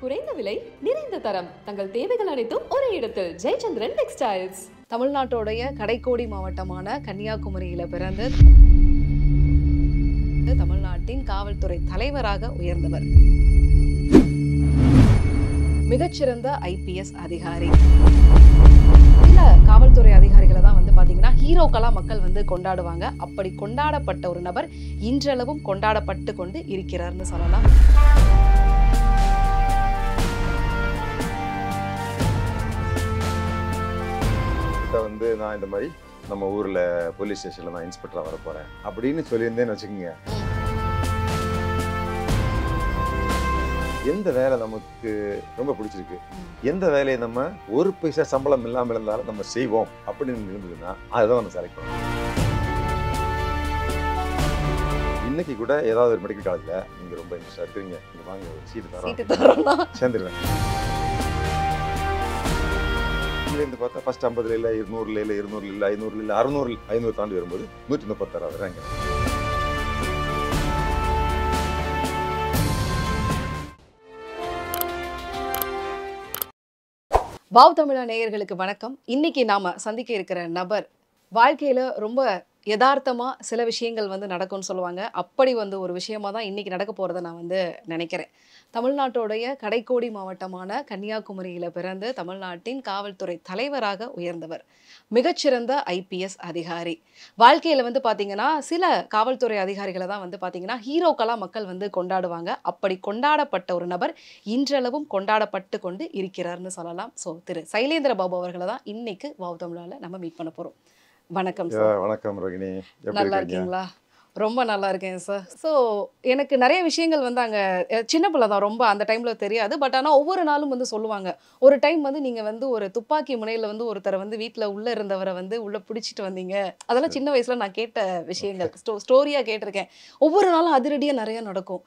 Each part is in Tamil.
குறைந்த விலை நிறைந்த தரம் தங்கள் தேவைகள் அனைத்தும் ஒரே இடத்தில் ஜெயச்சந்திரன் டெக்ஸ்டைல்ஸ். தமிழ்நாட்டோடைய கடைக்கோடி மாவட்டமான கன்னியாகுமரியில பிறந்து தமிழ்நாட்டின் காவல்துறை தலைவராக உயர்ந்தவர். மிகச்சிறந்த ஐபிஎஸ் அதிகாரி. சில காவல்துறை அதிகாரிகளை தான் பாத்தீங்கன்னா ஹீரோக்களா மக்கள் கொண்டாடுவாங்க. அப்படி கொண்டாடப்பட்ட ஒரு நபர் இன்றளவும் கொண்டாடப்பட்டு கொண்டு இருக்கிறார்னு சொல்லலாம். நான் இந்த மாதிரி நம்ம ஊர்ல போலீஸ் ஸ்டேஷன்ல நான் இன்ஸ்பெக்டரா வர போறேன் அப்படின்னு சொல்லியிருந்தேன்னு வச்சுக்கோங்க. எந்த வேலை நமக்கு ரொம்ப பிடிச்சிருக்கு, எந்த வேலையை நம்ம ஒரு பைசா சம்பளம் இல்லாமல் இருந்தாலும் நம்ம செய்வோம் அப்படின்னு இருந்ததுன்னா அதுதான் நம்ம செலக்ட் பண்ணுவோம். இன்னைக்கு கூட ஏதாவது ஒரு மெடிக்கல் காலேஜ்ல நீங்க ரொம்ப இன்ட்ரெஸ்டா இருக்கிறீங்க, நீங்க வாங்க ஒரு சீட்டு தரோம் சேர்ந்துருவேன். இருந்து பார்த்தா ஃபர்ஸ்ட் 50 இல்லை 200 இல்லை 200 இல்லை 500 இல்லை 600 500 தாண்டி வரும்போது 136 ரேங்க். வாவ் தமிழா நேயர்களுக்கு வணக்கம். இன்னைக்கு நாம சந்திக்க இருக்கிற நபர் வாழ்க்கையில ரொம்ப யதார்த்தமா சில விஷயங்கள் நடக்கும்னு சொல்லுவாங்க. அப்படி ஒரு விஷயமா தான் இன்னைக்கு நடக்க போறதை நான் நினைக்கிறேன். தமிழ்நாட்டோடைய கடைக்கோடி மாவட்டமான கன்னியாகுமரியில பிறந்து தமிழ்நாட்டின் காவல்துறை தலைவராக உயர்ந்தவர். மிகச்சிறந்த ஐபிஎஸ் அதிகாரி. வாழ்க்கையில பாத்தீங்கன்னா சில காவல்துறை அதிகாரிகளை தான் பாத்தீங்கன்னா ஹீரோக்களா மக்கள் கொண்டாடுவாங்க. அப்படி கொண்டாடப்பட்ட ஒரு நபர் இன்றளவும் கொண்டாடப்பட்டு கொண்டு இருக்கிறார்னு சொல்லலாம். ஸோ திரு சைலேந்திர பாபு அவர்களை தான் இன்னைக்கு வாவ் தமிழால நம்ம மீட் பண்ண போறோம். வணக்கம் சார். வணக்கம் ரோகிணி, நல்லா இருக்கீங்களா? ரொம்ப நல்லா இருக்கேன் சார். ஸோ எனக்கு நிறைய விஷயங்கள் அங்கே சின்ன பிள்ளை தான், ரொம்ப அந்த டைமில் தெரியாது. பட் ஆனால் ஒவ்வொரு நாளும் சொல்லுவாங்க, ஒரு டைம் நீங்கள் ஒரு துப்பாக்கி முனையில் ஒருத்தரை வீட்டில் உள்ளே இருந்தவரை உள்ளே பிடிச்சிட்டு வந்தீங்க. அதெல்லாம் சின்ன வயசில் நான் கேட்ட விஷயங்கள், ஸ்டோரியாக கேட்டிருக்கேன். ஒவ்வொரு நாளும் அதிரடியாக நிறைய நடக்கும்.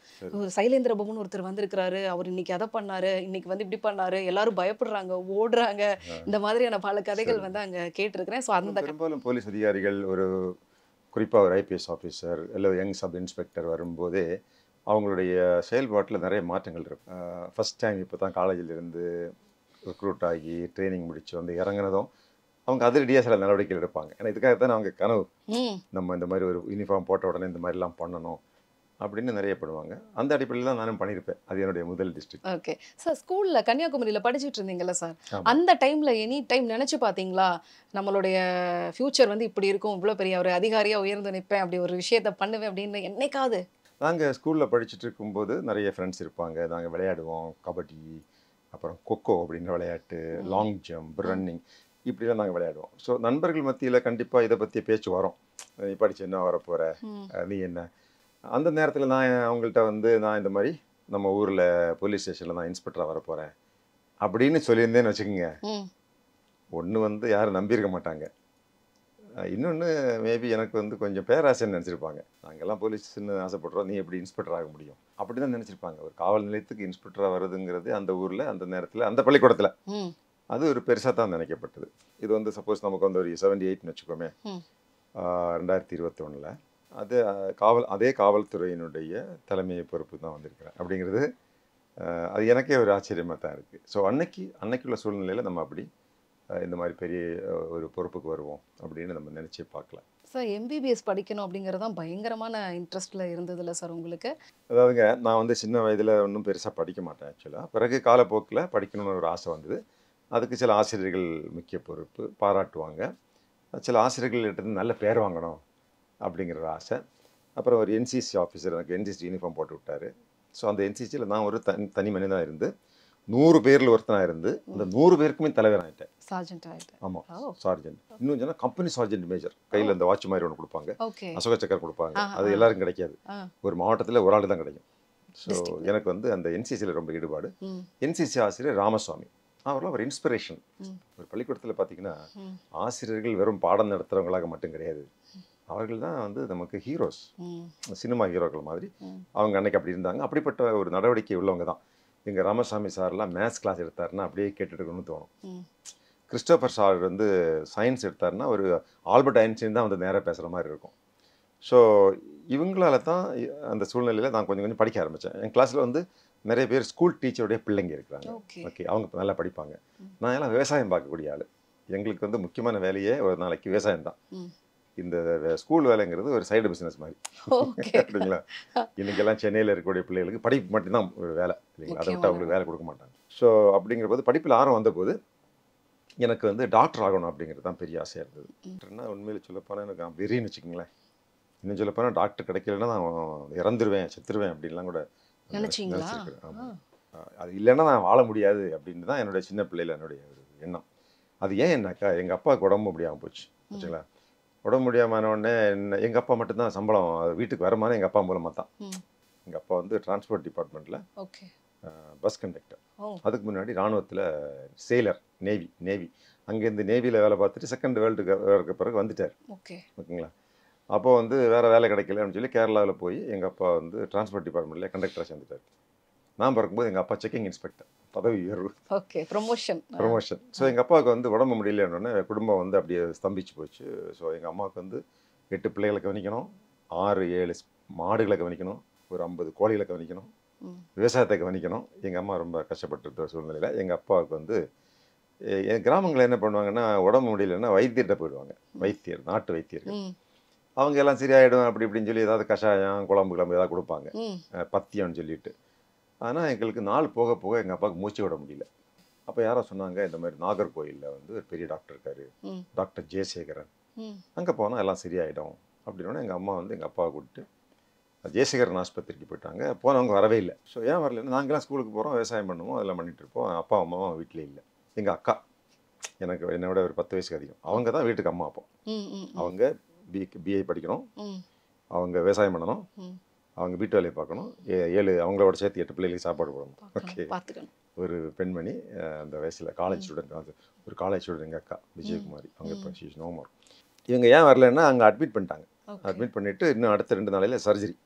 சைலேந்திர பாபுன்னு ஒருத்தர் வந்திருக்கிறாரு, அவர் இன்னைக்கு அதை பண்ணாரு, இன்னைக்கு இப்படி பண்ணாரு, எல்லாரும் பயப்படுறாங்க, ஓடுறாங்க. இந்த மாதிரியான பல கதைகள் அங்கே கேட்டிருக்கிறேன். ஸோ அந்த பெரும்பாலும் போலீஸ் அதிகாரிகள் ஒரு குறிப்பாக ஒரு ஐபிஎஸ் ஆஃபீஸர் இல்லை யங் சப் இன்ஸ்பெக்டர் வரும்போதே அவங்களுடைய செயல்பாட்டில் நிறைய மாற்றங்கள் இருக்கும். ஃபஸ்ட் டைம் இப்போ தான் காலேஜிலிருந்து ரெக்ரூட் ஆகி ட்ரைனிங் முடித்து இறங்கினதும் அவங்க அதிரடியாக சில நடவடிக்கைகள் எடுப்பாங்க. ஏன்னா இதுக்காக தான் அவங்க கனவு, நம்ம இந்த மாதிரி ஒரு யூனிஃபார்ம் போட்ட உடனே இந்த மாதிரிலாம் பண்ணணும் அப்படின்னு நிறைய பண்ணுவாங்க. அந்த அடிப்படையில் தான் நானும் பண்ணியிருப்பேன். அது என்னுடைய முதல் டிஸ்ட்ரிக்ட். Okay sir. ஸ்கூலில் கன்னியாகுமரியில் படிச்சுட்டு இருந்தீங்கல்ல சார், அந்த டைமில் எனி டைம் நினச்சி பார்த்தீங்களா நம்மளுடைய ஃப்யூச்சர் இப்படி இருக்கும், இவ்வளோ பெரிய ஒரு அதிகாரியாக உயர்ந்து நிற்பேன், அப்படி ஒரு விஷயத்த பண்ணுவேன் அப்படின்னு என்னைக்காவது? நாங்கள் ஸ்கூலில் படிச்சுட்டு இருக்கும்போது நிறைய ஃப்ரெண்ட்ஸ் இருப்பாங்க. நாங்கள் விளையாடுவோம், கபடி, அப்புறம் கொக்கோ அப்படின்ற விளையாட்டு, லாங் ஜம்ப், ரன்னிங், இப்படிலாம் நாங்கள் விளையாடுவோம். ஸோ நண்பர்கள் மத்தியில் கண்டிப்பாக இதை பற்றி பேச்சு வரும். நீ படிச்சு என்ன வர போகிற, நீ என்ன. அந்த நேரத்தில் நான் அவங்கள்ட்ட நான் இந்த மாதிரி நம்ம ஊரில் போலீஸ் ஸ்டேஷனில் நான் இன்ஸ்பெக்டராக வர போகிறேன் அப்படின்னு சொல்லியிருந்தேன்னு வச்சுக்கோங்க. ஒன்று யாரும் நம்பியிருக்க மாட்டாங்க. இன்னொன்று மேபி எனக்கு கொஞ்சம் பேராசைன்னு நினச்சிருப்பாங்க. நாங்கள்லாம் போலீஸ்ன்னு ஆசைப்படுறோம், நீ எப்படி இன்ஸ்பெக்டர் ஆக முடியும் அப்படி தான் நினச்சிருப்பாங்க. ஒரு காவல் நிலையத்துக்கு இன்ஸ்பெக்டராக வருதுங்கிறது அந்த ஊரில் அந்த நேரத்தில் அந்த பள்ளிக்கூடத்தில் அது ஒரு பெருசாக தான் நினைக்கப்பட்டது. இது சப்போஸ் நமக்கு ஒரு 78ன்னு வச்சுக்கோமே, 2021 அது அதே காவல்துறையினுடைய தலைமை பொறுப்பு தான் வந்திருக்கிறேன் அப்படிங்கிறது அது எனக்கே ஒரு ஆச்சரியமாக தான் இருக்குது. ஸோ அன்னைக்குள்ள சூழ்நிலையில் நம்ம அப்படி இந்த மாதிரி பெரிய ஒரு பொறுப்புக்கு வருவோம் அப்படின்னு நம்ம நினச்சி பார்க்கலாம். சார் எம்பிபிஎஸ் படிக்கணும் அப்படிங்கிறது தான் பயங்கரமான இன்ட்ரெஸ்ட்டில் இருந்ததில்ல சார் உங்களுக்கு? அதாவதுங்க, நான் சின்ன வயதில் ஒன்றும் பெருசாக படிக்க மாட்டேன் ஆக்சுவலாக. பிறகு காலப்போக்கில் படிக்கணும்னு ஒரு ஆசை வந்தது. அதுக்கு சில ஆசிரியர்கள் முக்கிய பொறுப்பு பாராட்டுவாங்க, சில ஆசிரியர்கள்கிட்ட நல்ல பேர் வாங்கணும் அப்படிங்கிற ஆசை. அப்புறம் ஒரு என்சிசி ஆஃபீஸர் எனக்கு என்சிசி யூனிஃபார்ம் போட்டு விட்டார். ஸோ அந்த என்சிசியில் நான் ஒரு தனி மனிதனாக இருந்து 100 பேரில் ஒருத்தனாக இருந்து அந்த 100 பேருக்குமே தலைவர் ஆகிட்டேன். சார்ஜென்ட் ஆகிட்டேன். ஆமாம், சார்ஜென்ட். இன்னும் சொன்னால் கம்பெனி சார்ஜென்ட் மேஜர். கையில் அந்த வாட்ச் மாதிரி ஒன்று கொடுப்பாங்க, அசோக சக்கர் கொடுப்பாங்க. அது எல்லாருக்கும் கிடைக்காது, ஒரு மாவட்டத்தில் ஒரு ஆள் தான் கிடைக்கும். ஸோ எனக்கு அந்த என்சிசியில் ரொம்ப ஈடுபாடு. என்சிசி ஆசிரியர் ராமசுவாமி, அவரெல்லாம் ஒரு இன்ஸ்பிரேஷன். ஒரு பள்ளிக்கூடத்தில் பார்த்தீங்கன்னா ஆசிரியர்கள் வெறும் பாடம் நடத்துகிறவங்களாக மட்டும் கிடையாது, அவர்கள் தான் நமக்கு ஹீரோஸ், சினிமா ஹீரோக்கள் மாதிரி. அவங்க அன்னைக்கு அப்படி இருந்தாங்க. அப்படிப்பட்ட ஒரு நடவடிக்கை உள்ளவங்க தான். எங்கள் ராமசாமி சார்லாம் மேத்ஸ் கிளாஸ் எடுத்தாருன்னா அப்படியே கேட்டுட்டு இருக்கணும்னு தோணும். கிறிஸ்டோபர் சார் சயின்ஸ் எடுத்தாருன்னா ஒரு ஆல்பர்ட் ஐன்ஸ்டீன் தான் நேராக பேசுகிற மாதிரி இருக்கும். ஸோ இவங்களால தான் அந்த சூழ்நிலையில் நான் கொஞ்சம் கொஞ்சம் படிக்க ஆரம்பித்தேன். என் கிளாஸில் நிறைய பேர் ஸ்கூல் டீச்சருடைய பிள்ளைங்க இருக்கிறாங்க. ஓகே. ஓகே, அவங்க நல்லா படிப்பாங்க. நான் எல்லாம் விவசாயம் பார்க்கக்கூடிய ஆள். எங்களுக்கு வந்து முக்கியமான வேலையே ஒரு நாளைக்கு விவசாயம் தான். இந்த ஸ்கூல் வேலைங்கிறது ஒரு சைடு பிஸ்னஸ் மாதிரி. ஓகே. அப்படிங்களா? இன்னைக்கெல்லாம் சென்னையில் இருக்கக்கூடிய பிள்ளைகளுக்கு படிப்பு மட்டும்தான் ஒரு வேலை இல்லைங்களா? அதை விட்டு அவங்களுக்கு வேலை கொடுக்க மாட்டாங்க. ஸோ அப்படிங்கிற போது படிப்பில் ஆர்வம் வந்தபோது எனக்கு வந்து டாக்டர் ஆகணும் அப்படிங்கிறது தான் பெரிய ஆசையாக இருந்தது. டாக்டர்னா உண்மையில் சொல்லப்போனால் எனக்கு வெறின்னு வச்சுக்கோங்களேன். இன்னும் சொல்லப்போனால் டாக்டர் கிடைக்கலன்னா நான் இறந்துருவேன், செத்துருவேன் அப்படின்லாம் கூட நினச்சிருக்கிறேன். ஆமாம், அது இல்லைன்னா நான் வாழ முடியாது அப்படின்னு தான் என்னுடைய சின்ன பிள்ளையில் என்னுடைய ஒரு எண்ணம். அது ஏன் என்னாக்கா, எங்கள் அப்பாவுக்கு உடம்பு முடியாமல் போச்சு வச்சுங்களா. உடம்பு முடியாமல் உடனே எங்கள் அப்பா மட்டும்தான் சம்பளம் வீட்டுக்கு வரமானே எங்கள் அப்பா மூலமாக தான். எங்கள் அப்பா வந்து டிரான்ஸ்போர்ட் டிபார்ட்மெண்ட்டில் பஸ் கண்டக்டர். அதுக்கு முன்னாடி இராணுவத்தில் சேலர், நேவி அங்கேருந்து நேவியில் வேலை பார்த்துட்டு செகண்ட் வேர்ல்டு பிறகு வந்துட்டார். ஓகேங்களா. அப்போ வந்து வேறு வேலை கிடைக்கலன்னு சொல்லி கேரளாவில் போய் எங்கள் அப்பா வந்து டிரான்ஸ்போர்ட் டிபார்ட்மெண்ட்டில் கண்டக்டராக சேர்ந்துட்டார். நான் பிறக்கும்போது எங்கள் அப்பா செக்கிங் இன்ஸ்பெக்டர், பதவி உயர்வு. Okay, promotion. ஸோ எங்கள் அப்பாவுக்கு வந்து உடம்பு முடியலன்னொடனே குடும்பம் வந்து அப்படியே ஸ்தம்பிச்சு போச்சு. ஸோ எங்கள் அம்மாவுக்கு வந்து 8 பிள்ளைகளை கவனிக்கணும், 6-7 மாடுகளை கவனிக்கணும், ஒரு 50 கோழிகளை கவனிக்கணும், விவசாயத்தை கவனிக்கணும். எங்கள் அம்மா ரொம்ப கஷ்டப்பட்டு சூழ்நிலையில் எங்கள் அப்பாவுக்கு வந்து என் கிராமங்களில் என்ன பண்ணுவாங்கன்னா, உடம்பு முடியலன்னா வைத்தியர்கிட்ட போயிடுவாங்க. வைத்தியர், நாட்டு வைத்தியர்கள். அவங்க எல்லாம் சரியாயிடும் அப்படி இப்படின்னு சொல்லி ஏதாவது கஷாயம், குழம்பு ஏதாவது கொடுப்பாங்க, பத்தியம்னு சொல்லிட்டு. ஆனால் எங்களுக்கு நாள் போக போக எங்கள் அப்பாவுக்கு மூச்சு விட முடியல. அப்போ யாரோ சொன்னாங்க, இந்த மாதிரி நாகர்கோயிலில் வந்து ஒரு பெரிய டாக்டர் இருக்காரு, டாக்டர் ஜெயசேகரன், அங்கே போனால் எல்லாம் சரியாயிடும் அப்படின்னா எங்கள் அம்மா வந்து எங்கள் அப்பாவை கூப்பிட்டு ஜெயசேகரன் ஆஸ்பத்திரிக்கு போயிட்டாங்க. போனவங்க வரவே இல்லை. ஸோ ஏன் வரலன்னா, நாங்கள்லாம் ஸ்கூலுக்கு போகிறோம், விவசாயம் பண்ணுவோம், அதெல்லாம் பண்ணிகிட்டு இருப்போம். அப்பா அம்மாவும் வீட்டிலே இல்லை. எங்கள் அக்கா எனக்கு என்னை விட ஒரு 10 வயசுக்கு அதிகம். அவங்க தான் வீட்டுக்கு அம்மா அப்போ. அவங்க பிஏ படிக்கணும், அவங்க விவசாயம் பண்ணணும், அவங்க வீட்டு வேலையை பார்க்கணும், 7 அவங்களோட சேர்த்து 8 பிள்ளைகளுக்கு சாப்பாடு போடணும். ஓகே, ஒரு பெண்மணி அந்த வயசில் காலேஜ் ஸ்டூடெண்ட். அது ஒரு காலேஜ் ஸ்டூடெண்ட் எங்கள் அக்கா விஜயகுமாரி. அவங்க இப்போ ஷீஸ் நோ மோர். இவங்க ஏன் வரலன்னா, அங்கே அட்மிட் பண்ணிட்டாங்க. அட்மிட் பண்ணிவிட்டு இன்னும் அடுத்த 2 நாளையில்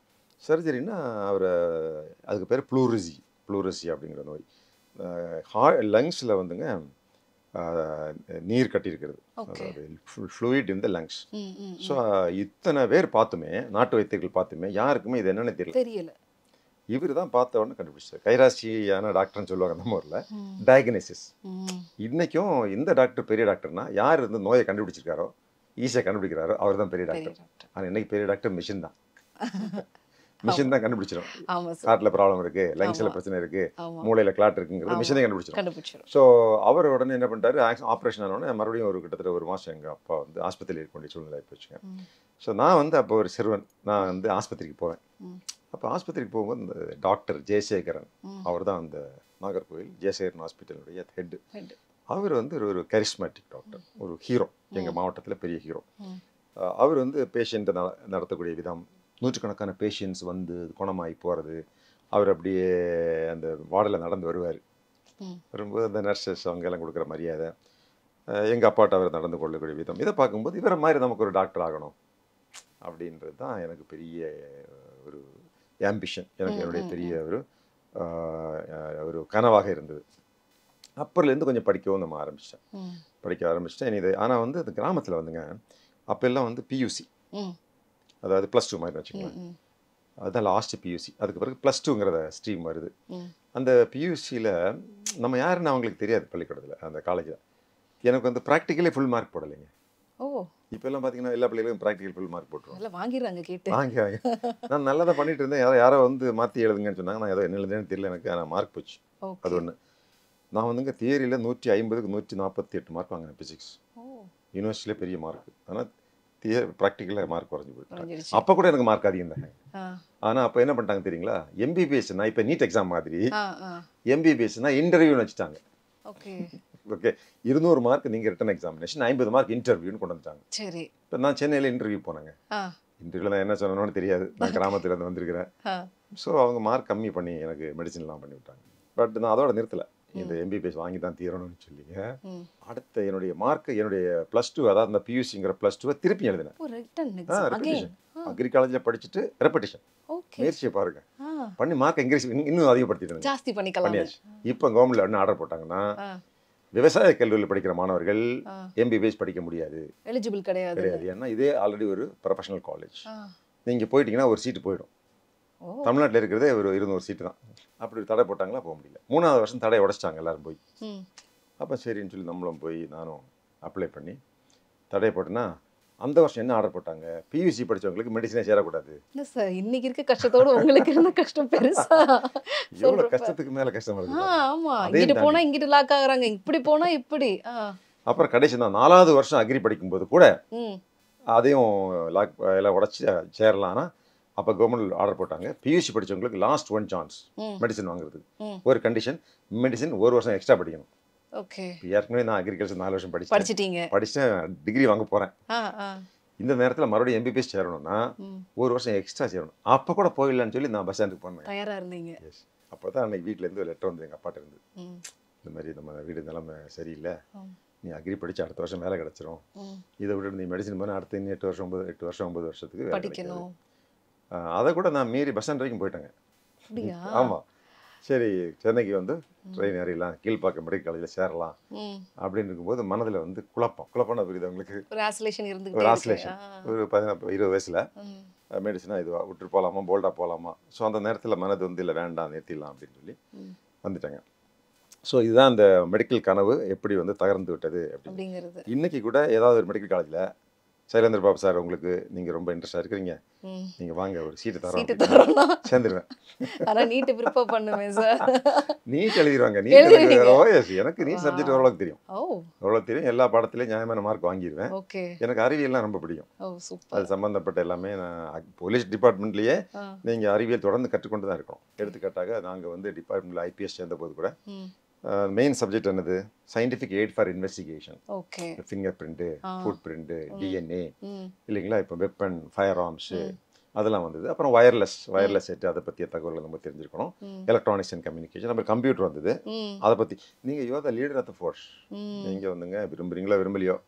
சர்ஜரின்னா அவரை அதுக்கு பேர் ப்ளூரிசி அப்படிங்கிற நோய். லங்ஸில் வந்துங்க நீர் கட்டியிருக்கிறது, அதாவது fluid in the lungs. So இத்தனை பேர் பார்த்துமே, நாட்டு வைத்தியர்கள் பார்த்துமே யாருக்குமே இது என்னென்னு தெரியல. இவர் தான் பார்த்த உடனே கண்டுபிடிச்சார். கைராசியான டாக்டர்னு சொல்லுவாங்க நம்ம ஊரில், டயக்னோசிஸ். இன்றைக்கும் இந்த டாக்டர் பெரிய டாக்டர்னா, யார் வந்து நோயை கண்டுபிடிச்சிருக்காரோ, ஈஸியாக கண்டுபிடிக்கிறாரோ அவர் தான் பெரிய டாக்டர். ஆனால் இன்றைக்கி பெரிய டாக்டர் மிஷின் தான். மிஷின் தான் கண்டுபிடிச்சிடும். ஹார்ட்டில் ப்ராப்ளம் இருக்குது, லங்ஸில் பிரச்சனை இருக்குது, மூளையில் கிளாட் இருக்குங்கிறது மிஷினே கண்டுபிடிச்சிடும். ஸோ அவர் உடனே என்ன பண்ணிட்டாரு, ஆப்ரேஷன் ஆனோடனே மறுபடியும் ஒரு கிட்டத்தட்ட 1 மாதம் எங்கள் அப்பா வந்து ஆஸ்பத்திரியில் இருக்க வேண்டிய சூழ்நிலை போச்சுங்க. ஸோ நான் வந்து அப்போ ஒரு சிறுவன், நான் வந்து ஆஸ்பத்திரிக்கு போவேன். அப்போ ஆஸ்பத்திரிக்கு போகும்போது இந்த டாக்டர் ஜெயசேகரன், அவர் தான் அந்த நாகர்கோவில் ஜெயசேகரன் ஹாஸ்பிட்டலுடைய ஹெட். அவர் வந்து ஒரு கரிஸ்மேட்டிக் டாக்டர், ஒரு ஹீரோ, எங்கள் மாவட்டத்தில் பெரிய ஹீரோ. அவர் வந்து பேஷண்ட்டை நடத்தக்கூடிய விதம், நூற்றுக்கணக்கான பேஷண்ட்ஸ் வந்து குணமாகி போகிறது, அவர் அப்படியே அந்த வார்டில் நடந்து வருவார். வரும்போது அந்த நர்சஸ் அவங்க எல்லாம் கொடுக்குற மரியாதை, எங்கள் அப்பாட்ட அவர் நடந்து கொள்ளக்கூடிய விதம், இதை பார்க்கும்போது இவரை மாதிரி நமக்கு ஒரு டாக்டர் ஆகணும் அப்படின்றது தான் எனக்கு பெரிய ஒரு ஆம்பிஷன், எனக்கு என்னுடைய பெரிய ஒரு கனவாக இருந்தது. அப்போலேருந்து கொஞ்சம் படிக்கவும் நம்ம படிக்க ஆரம்பிச்சிட்டேன். இது ஆனால் வந்து அந்த கிராமத்தில் வந்துங்க அப்போல்லாம் வந்து பியூசி, அதாவது +2 மாதிரி வச்சுக்கோங்களேன். அதுதான் லாஸ்ட் பியூசி. அதுக்கு பிறகு +2ங்கிற ஸ்ட்ரீம் வருது. அந்த பியூசியில் நம்ம யாருன்னு அவங்களுக்கு தெரியாது பள்ளிக்கூடத்தில், அந்த காலேஜில். எனக்கு வந்து ப்ராக்டிக்கலே ஃபுல் மார்க் போடலைங்க. இப்போல்லாம் பார்த்தீங்கன்னா எல்லா பிள்ளைகளும் ப்ராக்டிக்கல் ஃபுல் மார்க் போட்டுருவாங்க, வாங்கிடுறாங்க கேட்டு. நான் நல்லா தான் பண்ணிட்டு இருந்தேன். யாரோ வந்து மாற்றி எழுதுங்கன்னு சொன்னாங்க. நான் ஏதோ என்ன எழுதுன்னு தெரியல எனக்கு, ஆனால் மார்க் போச்சு. அது ஒன்று. நான் வந்துங்க தியரியில் 150க்கு 148 மார்க் வாங்கினேன் பிசிக்ஸ். யூனிவர்சிட்டியிலே பெரிய மார்க். ஆனால் ப்ராக்டிக்கலாக மார்க் குறைஞ்சி போயிட்டு, அப்போ கூட எனக்கு மார்க் அதிகம் தாங்க. ஆனால் அப்போ என்ன பண்ணிட்டாங்க தெரியுங்களா, எம்பிபிஎஸ்னா இப்போ நீட் எக்ஸாம் மாதிரி எம்பிபிஎஸ்னா இன்டர்வியூன்னு வச்சுட்டாங்க. ஓகே, 200 மார்க் நீங்கள் ரிட்டன் எக்ஸாமினேஷன், 50 மார்க் இன்டர்வியூன்னு கொண்டு வந்துட்டாங்க. சரி, இப்போ நான் சென்னையில் இன்டர்வியூ போனேங்க. இன்டர்வியூவில் நான் என்ன சொன்னோன்னு தெரியாது, நான் கிராமத்துலேருந்து வந்திருக்கிறேன். ஸோ அவங்க மார்க் கம்மி பண்ணி எனக்கு மெடிசன்லாம் பண்ணி விட்டாங்க. பட் நான் அதோட நிறுத்தலை, இந்த எம்பிபிஎஸ் வாங்கி தான் தீரணும்னு சொல்லி அடுத்த என்னுடைய மார்க், என்னுடைய +2, அதாவது அந்த பியூசிங்கிற +2 திருப்பி எழுதினேன். ரெப்படிஷன், அக்ரி காலேஜில் படிச்சுட்டு ரெப்படிஷன் முயற்சியை பாருங்க பண்ணி மார்க் இன்னும் அதிகப்படுத்திட்டு ஜாஸ்தி பண்ணியாச்சு. இப்போ கவர்மெண்ட்ல என்ன ஆர்டர் போட்டாங்கன்னா, விவசாய கல்லூரியில் படிக்கிற மாணவர்கள் எம்பிபிஎஸ் படிக்க முடியாது, எலிஜிபிள் கிடையாது. ஏன்னா இதே ஆல்ரெடி ஒரு ப்ரொஃபஷனல் காலேஜ். நீங்கள் போயிட்டீங்கன்னா ஒரு சீட்டு போயிடும். தமிழ்நாட்டில் இருக்கிறதே ஒரு 200 சீட்டு தான். அப்படி ஒரு தடை போட்டாங்களா போக முடியல. 3வது வருஷம் தடையை உடைச்சிட்டாங்க எல்லாரும் போய். ம். அப்போ சரின்னு சொல்லி நம்மளும் போய் நானும் அப்ளை பண்ணி தடையை போட்டேன்னா, அந்த வருஷம் என்ன ஆர்டர் போட்டாங்க, பியூசி படித்தவங்களுக்கு மெடிசனே சேரக்கூடாது. என்ன சார் இன்னைக்கு இருக்க கஷ்டத்தோட உங்களுக்கு இருந்த கஷ்டம் பெருசா எவ்வளோ சொல்றப்ப. கஷ்டத்துக்கு மேலே கஷ்டம் இருக்குது. ஆமா, அதையும் இங்கிட்டு போனா தாண்டி. இங்கிட்டு லாக் ஆகுறாங்க, இப்படி போனா இப்படி. அப்புறம் கடைசி தான் 4வது வருஷம் அக்ரி படிக்கும்போது கூட ம். அதையும் லாக் எல்லாம் உடச்சி சேரலாம்னா, அப்போ கவர்மெண்ட் ஆர்டர் போட்டாங்க, பியூசி படித்தவங்களுக்கு லாஸ்ட் 1 சான்ஸ் ம். மெடிசன் வாங்குறதுக்கு. ம். ஒரு கண்டிஷன், மெடிசன் 1 வருஷம் எக்ஸ்ட்ரா படிக்கணும். ஓகே. ஏற்கனவே நான் அக்ரிகல்ச்சர் 4 வருஷம் படிச்சிட்டீங்க. படித்தேன், டிகிரி வாங்க போகிறேன். ஆ ஆ. இந்த நேரத்தில் மறுபடியும் எம்பிபிஎஸ் சேரணும்னா ம். 1 வருஷம் எக்ஸ்ட்ரா சேரணும். அப்போ கூட போயிடலான்னு சொல்லி நான் பஸ் ஸ்டாண்டுக்கு போனேன். தயாரா இருந்தீங்க. எஸ். அப்போ தான் அன்னைக்கு வீட்டிலேருந்து ஒரு லெட்டர் வந்து எங்கள் அப்பாட்ட இருந்து, ம். இந்த மாதிரி நம்ம வீடு நிலைமை சரியில்லை, ம். நீ அக்ரி படித்து அடுத்த வருஷம் வேலை கிடச்சிரும், ம். இதை விட்டு நீ மெடிசன் பண்ண அடுத்த இன்னும் 8 வருஷம் 9 வருஷத்துக்கு வேலை கிடைக்காது. படிக்கணும். அதை கூட நான் மீறி பஸ் ஸ்டாண்ட் வரைக்கும் போயிட்டேங்க. அப்படியா? ஆமாம். சரி சென்னைக்கு வந்து ட்ரெயின் ஏறிடலாம், கீழ்ப்பாக்கம் மெடிக்கல் காலேஜில் சேரலாம் ம். அப்படின்னு இருக்கும்போது மனதில் வந்து குழப்பம்னா புரியுது உங்களுக்கு, ஒரு ஆசிலேஷன் ஒரு இருந்துகிட்டே ஆசிலேஷன். ஒரு 20 வயசில் மெடிசனாக இதுவாக விட்டு போகலாமா போல்டாக போகலாமா. ஸோ அந்த நேரத்தில் மனது வந்து இல்லை வேண்டாம் நிறுத்திடலாம் அப்படின்னு சொல்லி வந்துட்டாங்க. ஸோ இதுதான் அந்த மெடிக்கல் கனவு எப்படி வந்து தகர்ந்து விட்டது அப்படின்னு. அப்படிங்கிறது. இன்றைக்கி கூட ஏதாவது ஒரு மெடிக்கல் காலேஜில் சைலேந்திர பாபு சார் உங்களுக்கு நீங்கள் ரொம்ப இன்ட்ரெஸ்டாக இருக்கிறீங்க, நீங்கள் வாங்க ஒரு சீட்டு தரோம்னா சேர்ந்துருவேன். ஆனால் நீட்டு ப்ரிப்பேர் பண்ணுவேன் சார். நீட் எழுதிடுவாங்க. நீட் ஓஎஸ் எனக்கு நீட் சப்ஜெக்ட் ஓரளவுக்கு தெரியும். ஓரளவுக்கு தெரியும். எல்லா பாடத்துலையும் நியாயமான மார்க் வாங்கிடுவேன். ஓகே. எனக்கு அறிவியல்லாம் ரொம்ப பிடிக்கும். அது சம்மந்தப்பட்ட எல்லாமே நான் போலீஸ் டிபார்ட்மெண்ட்லேயே நீங்கள் அறிவியல் தொடர்ந்து கற்றுக்கொண்டு தான் இருக்கணும். எடுத்துக்காட்டாக நாங்கள் வந்து டிபார்ட்மெண்ட்டில் ஐபிஎஸ் சேர்ந்த போது கூட மெயின் சப்ஜெக்ட் என்னது, scientific eight for investigation. Okay. Finger print, food print, DNA இல்லைங்களா, இப்போ வெப்பன், ஃபயர் ஆர்ம்ஸு அதெல்லாம் வந்தது. அப்புறம் வயர்லெஸ் செட்டு, அதை பற்றிய தகவல்கள் நம்ம தெரிஞ்சிருக்கணும். எலக்ட்ரானிக்ஸ் அண்ட் கம்யூனிகேஷன், அப்புறம் கம்ப்யூட்டர் வந்தது. அதை பற்றி நீங்கள் you are the leader of the force. நீங்கள் வந்துங்க விரும்புகிறீங்களோ விரும்பலையோ,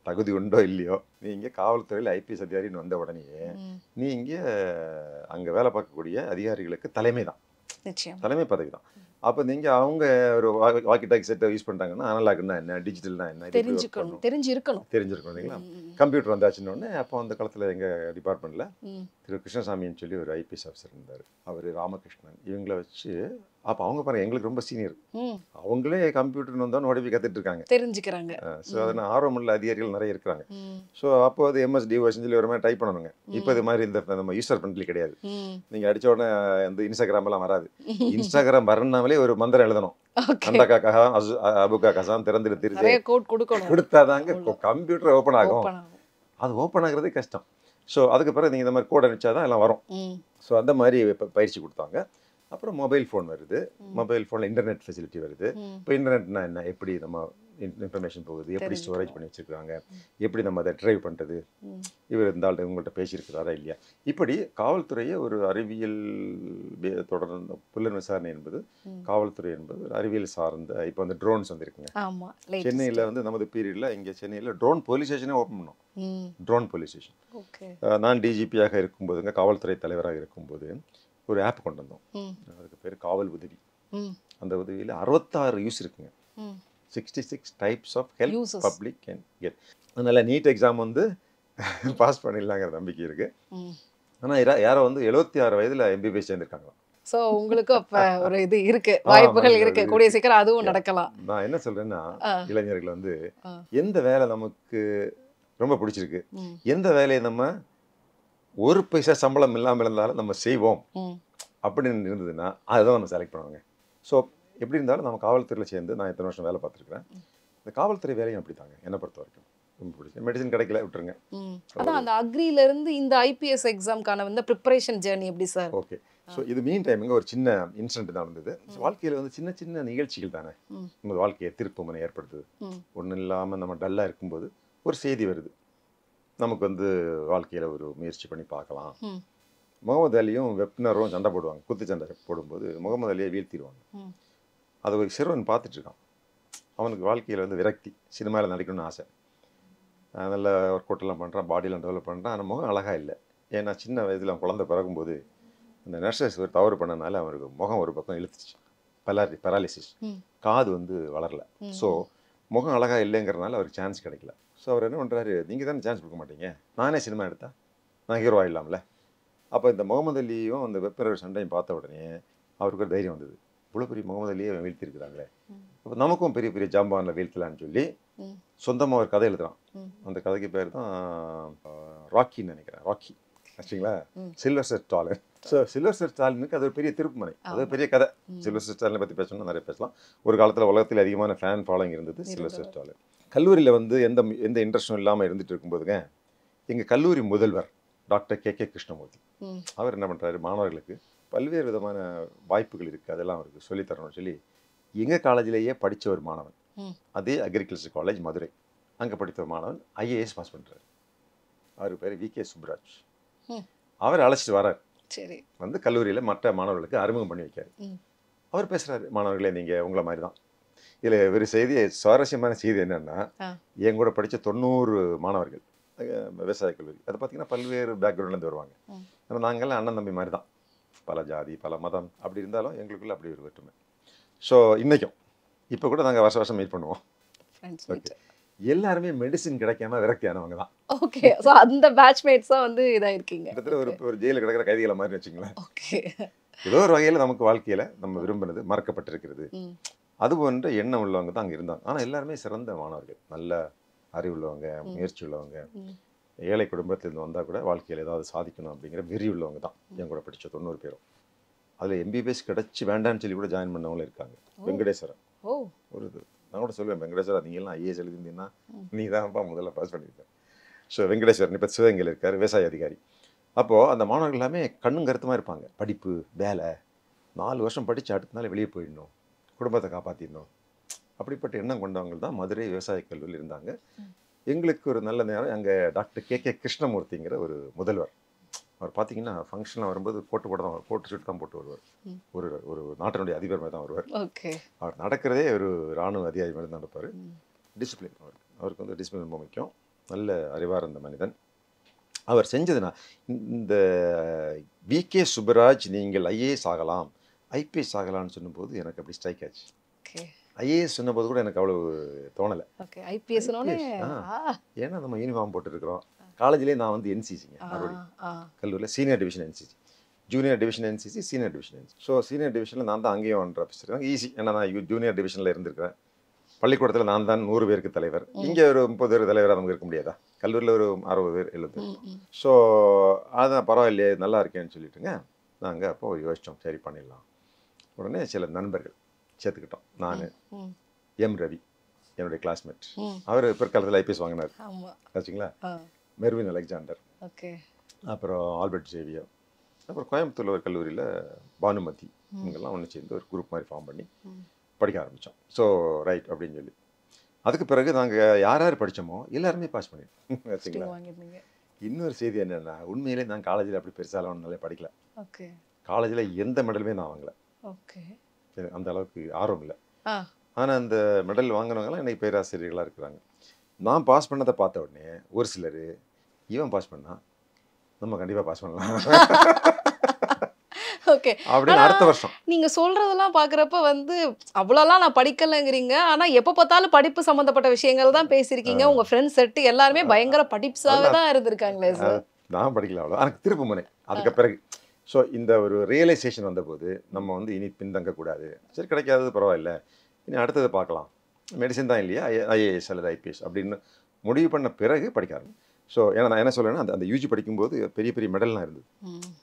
தகுதி உண்டோ இல்லையோ, நீங்கள் காவல்துறையில் ஐபிஎஸ் அதிகாரின்னு வந்த உடனேயே நீங்கள் அங்கே வேலை பார்க்கக்கூடிய அதிகாரிகளுக்கு தலைமை தான், தலைமை பதவி தான். அப்போ நீங்கள் அவங்க ஒரு வாக்கி டாக்கி செட்டை யூஸ் பண்ணிட்டாங்கன்னா அனலாக்னா என்ன, டிஜிட்டல்னா என்ன தெரிஞ்சிருக்கணும் இல்லைங்களா. கம்ப்யூட்டர் வந்தாச்சுன்னொடனே அப்போ அந்த காலத்தில் எங்கள் டிபார்ட்மெண்ட்டில் திரு கிருஷ்ணசாமின்னு சொல்லி ஒரு ஐபிஎஸ் ஆஃபீஸர் இருந்தார். அவர் ராமகிருஷ்ணன் இவங்கள வச்சு, அப்போ அவங்க பாருங்கள் எங்களுக்கு ரொம்ப சீனியர், அவங்களே கம்ப்யூட்டர்னு வந்தோன்னு ஓடி போய் கற்றுட்டு இருக்காங்க, தெரிஞ்சுக்கிறாங்க. ஸோ அதனால் ஆர்வமுள்ள அதிகாரிகள் நிறைய இருக்கிறாங்க. ஸோ அப்போ அது எம்எஸ்டி சொல்லி ஒரு மாதிரி டைப் பண்ணணுங்க. இப்போ இது மாதிரி இந்த நம்ம யூசர் ஃப்ரெண்ட்லி கிடையாது. நீங்கள் அடித்த உடனே அந்த இன்ஸ்டாகிராமெல்லாம் வராது. இன்ஸ்டாகிராம் வரணுனாலே ஒரு மந்திரம் எழுதணும். அந்த காக்காம் அபுகா கசாம் திறந்துட்டு திருச்சி கொடுத்தாதாங்க கம்ப்யூட்டர் ஓப்பன் ஆகும். அது ஓப்பன் ஆகுறதே கஷ்டம். ஸோ அதுக்கு பிறகு நீங்கள் இந்த மாதிரி கோட் அனுப்பிச்சா தான் எல்லாம் வரும். ஸோ அந்த மாதிரி பயிற்சி கொடுத்தாங்க. அப்புறம் மொபைல் ஃபோன் வருது. மொபைல் ஃபோனில் இன்டர்நெட் ஃபெசிலிட்டி வருது. இப்போ இன்டர்நெட்னா என்ன, எப்படி நம்ம இன்ஃபர்மேஷன் போகுது, எப்படி ஸ்டோரேஜ் பண்ணி வச்சுருக்காங்க, எப்படி நம்ம அதை ட்ரைவ் பண்ணுறது, இவர் இருந்தாலும் உங்கள்கிட்ட பேசியிருக்கிறாரா இல்லையா. இப்படி காவல்துறையை ஒரு அறிவியல் தொடர்ந்து புலன் விசாரணை என்பது, காவல்துறை என்பது ஒரு அறிவியல் சார்ந்த. இப்போ வந்து ட்ரோன்ஸ் வந்துருக்குங்க. சென்னையில் வந்து நமது பீரியடில் இங்கே சென்னையில் ட்ரோன் போலீஸ் ஸ்டேஷனே ஓப்பன் பண்ணோம். Drone police station. நான் டிஜிபியாக இருக்கும்போதுங்க, காவல்துறை தலைவராக இருக்கும்போது ஒரு ஆப் கொண்டு வந்தோம். அதுக்கு பேர் காவல் உதவி. அந்த உதவியில் 66 யூஸ் இருக்குங்க. 66 types of help public can get. அதனால் நீட் எக்ஸாம் வந்து பாஸ் பண்ணிடலாங்கிற நம்பிக்கை இருக்குது. ஆனால் யாரோ வந்து 76 வயதில் எம்பிபிஎஸ் சேர்ந்துருக்காங்க. ஸோ உங்களுக்கு அப்போ ஒரு இது இருக்கு, வாய்ப்புகள் இருக்கு, கூடிய சீக்கிரம் அதுவும் நடக்கலாம். நான் என்ன சொல்கிறேன்னா, இளைஞர்கள் வந்து எந்த வேலை நமக்கு ரொம்ப பிடிச்சிருக்கு, எந்த வேலையை நம்ம ஒரு பைசா சம்பளம் இல்லாமல் இருந்தாலும் நம்ம செய்வோம் அப்படின்னு இருந்ததுன்னா அதுதான் நம்ம செலக்ட் பண்ணுவாங்க. ஸோ எப்படி இருந்தாலும் நம்ம காவல்துறையில் சேர்ந்து நான் இத்தனை வருஷம் வேலை பார்த்துருக்குறேன். இந்த காவல்துறை வேலையும் அப்படி தாங்க என்னை பொறுத்த வரைக்கும் ரொம்ப பிடிச்சி. மெடிசன் கிடைக்கல விட்டுருங்க. அதான் அந்த அக்ரியிலேருந்து இந்த ஐபிஎஸ் எக்ஸாம்க்கான வந்து ப்ரிப்பரேஷன் ஜேர்னி எப்படி சார்? ஓகே. ஸோ இது மீன் டைமுங்க ஒரு சின்ன இன்சிடென்ட் தான் இருந்தது. வாழ்க்கையில் வந்து சின்ன சின்ன நிகழ்ச்சிகள் தானே நம்ம வாழ்க்கையை திருப்புமுனை ஏற்படுத்துது. ஒன்றும் இல்லாமல் நம்ம டல்லாக இருக்கும்போது ஒரு செய்தி வருது, நமக்கு வந்து வாழ்க்கையில் ஒரு முயற்சி பண்ணி பார்க்கலாம். முகமது அலியும் வெப்னரும் சண்டை போடுவாங்க. குத்து சண்டை போடும்போது முகமது அலியை வீழ்த்திடுவாங்க. அதை ஒரு சிறுவன் பார்த்துட்ருக்கான். அவனுக்கு வாழ்க்கையில் வந்து விரக்தி, சினிமாவில் நடிக்கணும்னு ஆசை. நல்ல ஒர்க் அவுட்டெல்லாம் பண்ணுறான், பாடியெலாம் டெவலப் பண்ணுறான். ஆனால் முகம் அழகாக இல்லை. ஏன்னா சின்ன வயதில் அவன் குழந்தை பிறகும்போது அந்த நர்சஸ் ஒரு தவறு பண்ணனால அவனுக்கு முகம் ஒரு பக்கம் இழுத்துச்சு, பெராலிசிஸ். காது வந்து வளரல. ஸோ முகம் அழகாக இல்லைங்கிறனால அவருக்கு சான்ஸ் கிடைக்கல. ஸோ அவர் என்ன பண்ணுறாரு, நீங்கள் தானே சான்ஸ் கொடுக்க மாட்டீங்க, நானே சினிமா எடுத்தா நான் ஹீரோ ஆகிடலாம்ல. அப்போ இந்த முகமது அலியும் அந்த வெப்பரர் சண்டையும் பார்த்த உடனே அவருக்கு ஒரு தைரியம் வந்தது. இவ்வளோ பெரிய முகமது அலியே வீழ்த்திருக்கிறாங்களே, அப்போ நமக்கும் பெரிய பெரிய ஜாம்பானில் வீழ்த்தலான்னு சொல்லி சொந்தமாக ஒரு கதை எழுதுறான். அந்த கதைக்கு பேர் தான் ராக்கின்னு நினைக்கிறேன். ராக்கி ஆச்சுங்களா, சில்வஸ்டர் ஸ்டாலின். ஸோ சில்வஸ்டர் ஸ்டாலினுக்கு அது ஒரு பெரிய திருப்புமனை, அது ஒரு பெரிய கதை. சில்வஸ்டர் ஸ்டாலினை பற்றி பேசணும்னா நிறைய பேசலாம். ஒரு காலத்தில் உலகத்தில் அதிகமான ஃபேன் ஃபாலோயிங் இருந்தது சில்வஸ்டர் ஸ்டாலின். கல்லூரியில் வந்து எந்த இன்ட்ரெஸ்டும் இல்லாமல் இருந்துட்டு இருக்கும்போதுங்க, எங்கள் கல்லூரி முதல்வர் டாக்டர் கே கிருஷ்ணமூர்த்தி அவர் என்ன பண்ணுறாரு, மாணவர்களுக்கு பல்வேறு விதமான வாய்ப்புகள் இருக்குது, அதெல்லாம் அவருக்கு சொல்லித்தரணும்னு சொல்லி எங்கள் காலேஜிலேயே படித்த ஒரு மாணவன், அதே அக்ரிகல்ச்சர் காலேஜ் மதுரை, அங்கே படித்த ஒரு மாணவன் ஐஏஎஸ் பாஸ் பண்ணுறாரு. அவர் பேர் வி.கே. சுப்ராஜ். அவர் அழைச்சிட்டு வரார், சரி, வந்து கல்லூரியில் மற்ற மாணவர்களுக்கு அறிமுகம் பண்ணி வைக்காரு. அவர் பேசுகிறாரு, மாணவர்களே நீங்கள் உங்களை மாதிரி தான். இதில் ஒரு செய்தி, சுவாரஸ்யமான செய்தி என்னென்னா, என் கூட படித்த 90 மாணவர்கள் விவசாய கல்லூரி, அது பார்த்திங்கன்னா பல்வேறு பேக்ரவுண்ட்லேருந்து வருவாங்க. நம்ம நாங்கள்லாம் அண்ணன் தம்பி மாதிரி தான், பல ஜாதி பல மதம் அப்படி இருந்தாலும் எங்களுக்குள்ள அப்படி ஒரு வேற்றுமை. ஸோ இன்றைக்கும் இப்போ கூட நாங்கள் வருஷம் மீட் பண்ணுவோம். ஓகே, எல்லாருமே மெடிசின் கிடைக்காம விரக்தியானவங்க தான். ஓகே, ஸோ அந்த பேட்ச்மேட்ஸாக வந்து இதாக இருக்கீங்க. கிட்டத்தட்ட ஒரு ஜெயிலில் கிடக்கிற கைதிகளை மாதிரி வச்சுங்களேன். ஓகே, ஏதோ ஒரு வகையில் நமக்கு வாழ்க்கையில் நம்ம விரும்பினது மறக்கப்பட்டிருக்கிறது, அது போன்ற எண்ணம் உள்ளவங்க தான் அங்கே இருந்தாங்க. ஆனால் எல்லாருமே சிறந்த மாணவர்கள், நல்ல அறிவுள்ளவங்க, முயற்சி உள்ளவங்க, ஏழை குடும்பத்திலேருந்து வந்தால் கூட வாழ்க்கையில் ஏதாவது சாதிக்கணும் அப்படிங்கிற வெறி உள்ளவங்க தான் என் கூட படித்த 90 பேரும். அதில் எம்பிபிஎஸ் கிடச்சி வேண்டான்னு சொல்லி கூட ஜாயின் பண்ணவங்களும் இருக்காங்க. வெங்கடேஸ்வரன் ஒரு நான் கூட சொல்லுவேன், வெங்கடேஸ்வரன் நீங்கள்லாம் ஐஏஎஸ் எழுதியிருந்தீங்கன்னா நீ தான்ப்பா முதல்ல பாஸ் பண்ணியிருக்கேன். ஸோ வெங்கடேஸ்வரன் இப்போ சிவகங்கையில் இருக்கார், விவசாய அதிகாரி. அப்போது அந்த மாணவர்கள் எல்லாமே கண்ணும் கருத்துமாக இருப்பாங்க. படிப்பு, வேலை, 4 வருஷம் படித்து அடுத்த நாள் வெளியே போயிடணும், குடும்பத்தை காப்பாற்றிடணும், அப்படிப்பட்ட எண்ணம் கொண்டவங்க தான் மதுரை விவசாய கல்லூரியில் இருந்தாங்க. எங்களுக்கு ஒரு நல்ல நேரம், அங்கே டாக்டர் கே கிருஷ்ணமூர்த்திங்கிற ஒரு முதல்வர், அவர் பார்த்தீங்கன்னா ஃபங்க்ஷனில் வரும்போது கோட்டு ஷூட் தான் போட்டு வருவார். ஒரு நாட்டினுடைய அதிபர் மாதிரி தான் வருவார். அவர் நடக்கிறதே ஒரு இராணுவ அதிகாரி மாதிரி தான் நடப்பார். டிசிப்ளின் அவருக்கு வந்து டிசிப்ளின் ரொம்ப முக்கியம். நல்ல அறிவார் அந்த மனிதன். அவர் செஞ்சதுன்னா, இந்த வி.கே. சுப்பராஜ் நீங்கள் ஐஏஎஸ் ஆகலாம், ஐபிஎஸ் ஆகலாம்னு சொன்னபோது எனக்கு அப்படி ஸ்ட்ரைக் ஆச்சு. ஐஏஎஸ் சொன்னபோது கூட எனக்கு அவ்வளோ தோணலை. ஏன்னா நம்ம யூனிஃபார்ம் போட்டுருக்கிறோம். காலேஜ்லேயே நான் வந்து என்சிசிங்க, கல்லூரியில் senior division NCC, junior division NCC, senior division NCC. So senior டிவிஷனில் நான் தான் அங்கேயும் ஒன்றரை ஆஃபீஸர், ஈஸி. ஏன்னா நான் ஜூனியர் டிவிஷனில் இருந்திருக்கிறேன். பள்ளிக்கூடத்தில் நான் தான் 100 பேருக்கு தலைவர். இங்கே ஒரு 30 பேர் தலைவராக நமக்கு இருக்க முடியாதா? கல்லூரியில் ஒரு 60 பேர் 70 பேர். ஸோ அதான் பரவாயில்லையே, நல்லா இருக்கேன்னு சொல்லிட்டுங்க நாங்கள் அப்போ யோசித்தோம், சரி பண்ணிடலாம். உடனே சில நண்பர்கள் சேர்த்துக்கிட்டோம். நான் எம் ரவி, என்னுடைய கிளாஸ்மேட், அவர் பிற்காலத்தில் ஐபிஎஸ் வாங்கினார் ஆச்சுங்களா. மெர்வின் அலெக்சாண்டர், அப்புறம் ஆல்பர்ட் சேவியர், அப்புறம் கோயம்புத்தூரில் ஒரு கல்லூரியில் பானுமதி, இவங்கெல்லாம் ஒன்று சேர்ந்து ஒரு குரூப் மாதிரி ஃபார்ம் பண்ணி படிக்க ஆரம்பித்தோம். ஸோ ரைட் அப்படின்னு சொல்லி அதுக்கு பிறகு நாங்கள் யார் படித்தோமோ எல்லாருமே பாஸ் பண்ணிட்டோம் வச்சுங்களா. இன்னொரு செய்தி என்னென்னா, உண்மையிலே நான் காலேஜில் அப்படி பெருசாலாம் நல்லா படிக்கல. காலேஜில் எந்த மெடலுமே நான் வாங்கலை, அந்த அளவுக்கு ஆர்வம் இல்லை. ஆனால் அந்த மெடல் வாங்கினவங்களாம் இன்றைக்கி பேராசிரியர்களாக இருக்கிறாங்க. நான் பாஸ் பண்ணதை பார்த்த உடனே ஒரு சிலர், இவன் பாஸ் பண்ணா நம்ம கண்டிப்பாக பாஸ் பண்ணலாம் அப்படின்னு அடுத்த வருஷம். நீங்க சொல்றதெல்லாம் பாக்குறப்ப வந்து அவ்வளோலாம் நான் படிக்கலைங்கிறீங்க, ஆனா எப்போ பார்த்தாலும் படிப்பு சம்பந்தப்பட்ட விஷயங்கள் தான் பேசியிருக்கீங்க. உங்க ஃப்ரெண்ட்ஸ் செட்டு எல்லாருமே பயங்கர படிப்புசாக தான் இருந்திருக்காங்களே சார். நான் படிக்கல அவ்வளோ, எனக்கு திருப்பு முனை அதுக்கு பிறகு. ஸோ இந்த ஒரு ரியலைசேஷன் வந்தபோது நம்ம வந்து இனி பின்தங்கக்கூடாது, சரி கிடைக்காதது பரவாயில்ல, இனி அடுத்ததை பார்க்கலாம், மெடிசன் தான் இல்லையா, ஐஏஎஸ் அல்லது ஐபிஎஸ் அப்படின்னு முடிவு பண்ண பிறகு படிக்க ஆரம்பிச்சு. ஸோ ஏன்னா நான் என்ன சொல்லேன்னா, அந்த யூஜி படிக்கும்போது பெரிய பெரிய மெடல்லாம் இருந்தது.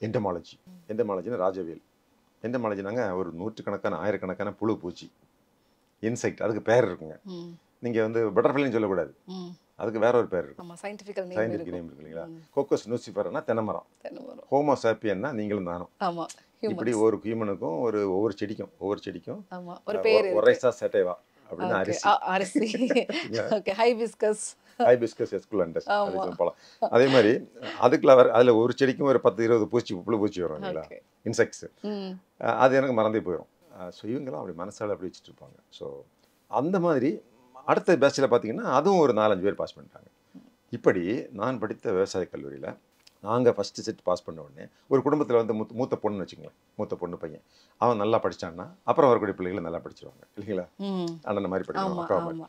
எண்டமாலஜினா ராஜவியல், எண்டமாலஜினாங்க ஒரு 100கணக்கான 1000கணக்கான புழு பூச்சி இன்செக்ட், அதுக்கு பேர் இருக்குங்க. நீங்கள் வந்து பட்டர்ஃப்ளைன்னு சொல்லக்கூடாது, அதுக்கு வேற ஒரு பேர் இருக்கும், சயின்டிஃபிக் நேம் இருக்கு இல்லைங்களா. கோக்கஸ் நூசிஃபர்னா தென்னைமரம், ஹோமோ சாப்பியன்னா நீங்களும் நானும். இப்படி ஒரு ஹியூமனுக்கும் ஒவ்வொரு செடிக்கும் ஒரைசா செட்டேவா அப்படின்னு அரிசி, ஹைபிஸ்கஸ் எஸ்குலண்டஸ் அப்படின்னு போகலாம். அதே மாதிரி அதுக்குள்ள அதில் ஒரு செடிக்கும் ஒரு 10-20 புழு பூச்சி வரும் இல்லைங்களா, இன்செக்ட்ஸ். அது எனக்கு மறந்தே போயிடும். ஸோ இவங்கெல்லாம் அப்படி மனசால் அப்படி வச்சுட்டு இருப்பாங்க. ஸோ அந்த மாதிரி அடுத்த பேட்சில் பார்த்தீங்கன்னா அதுவும் ஒரு 4-5 பேர் பாஸ் பண்ணிட்டாங்க. இப்படி நான் படித்த விவசாய கல்லூரியில் நாங்கள் ஃபஸ்ட்டு செட் பாஸ் பண்ண உடனே ஒரு குடும்பத்தில் வந்து மூத்த பொண்ணுன்னு வச்சுங்களேன், மூத்த பொண்ணு பையன் அவன் நல்லா படித்தான்னா அப்புறம் வரக்கூடிய பிள்ளைகளை நல்லா படிச்சிருவாங்க இல்லைங்களா, அண்ணன் மாதிரி படிக்கணும் அக்கா மாதிரி.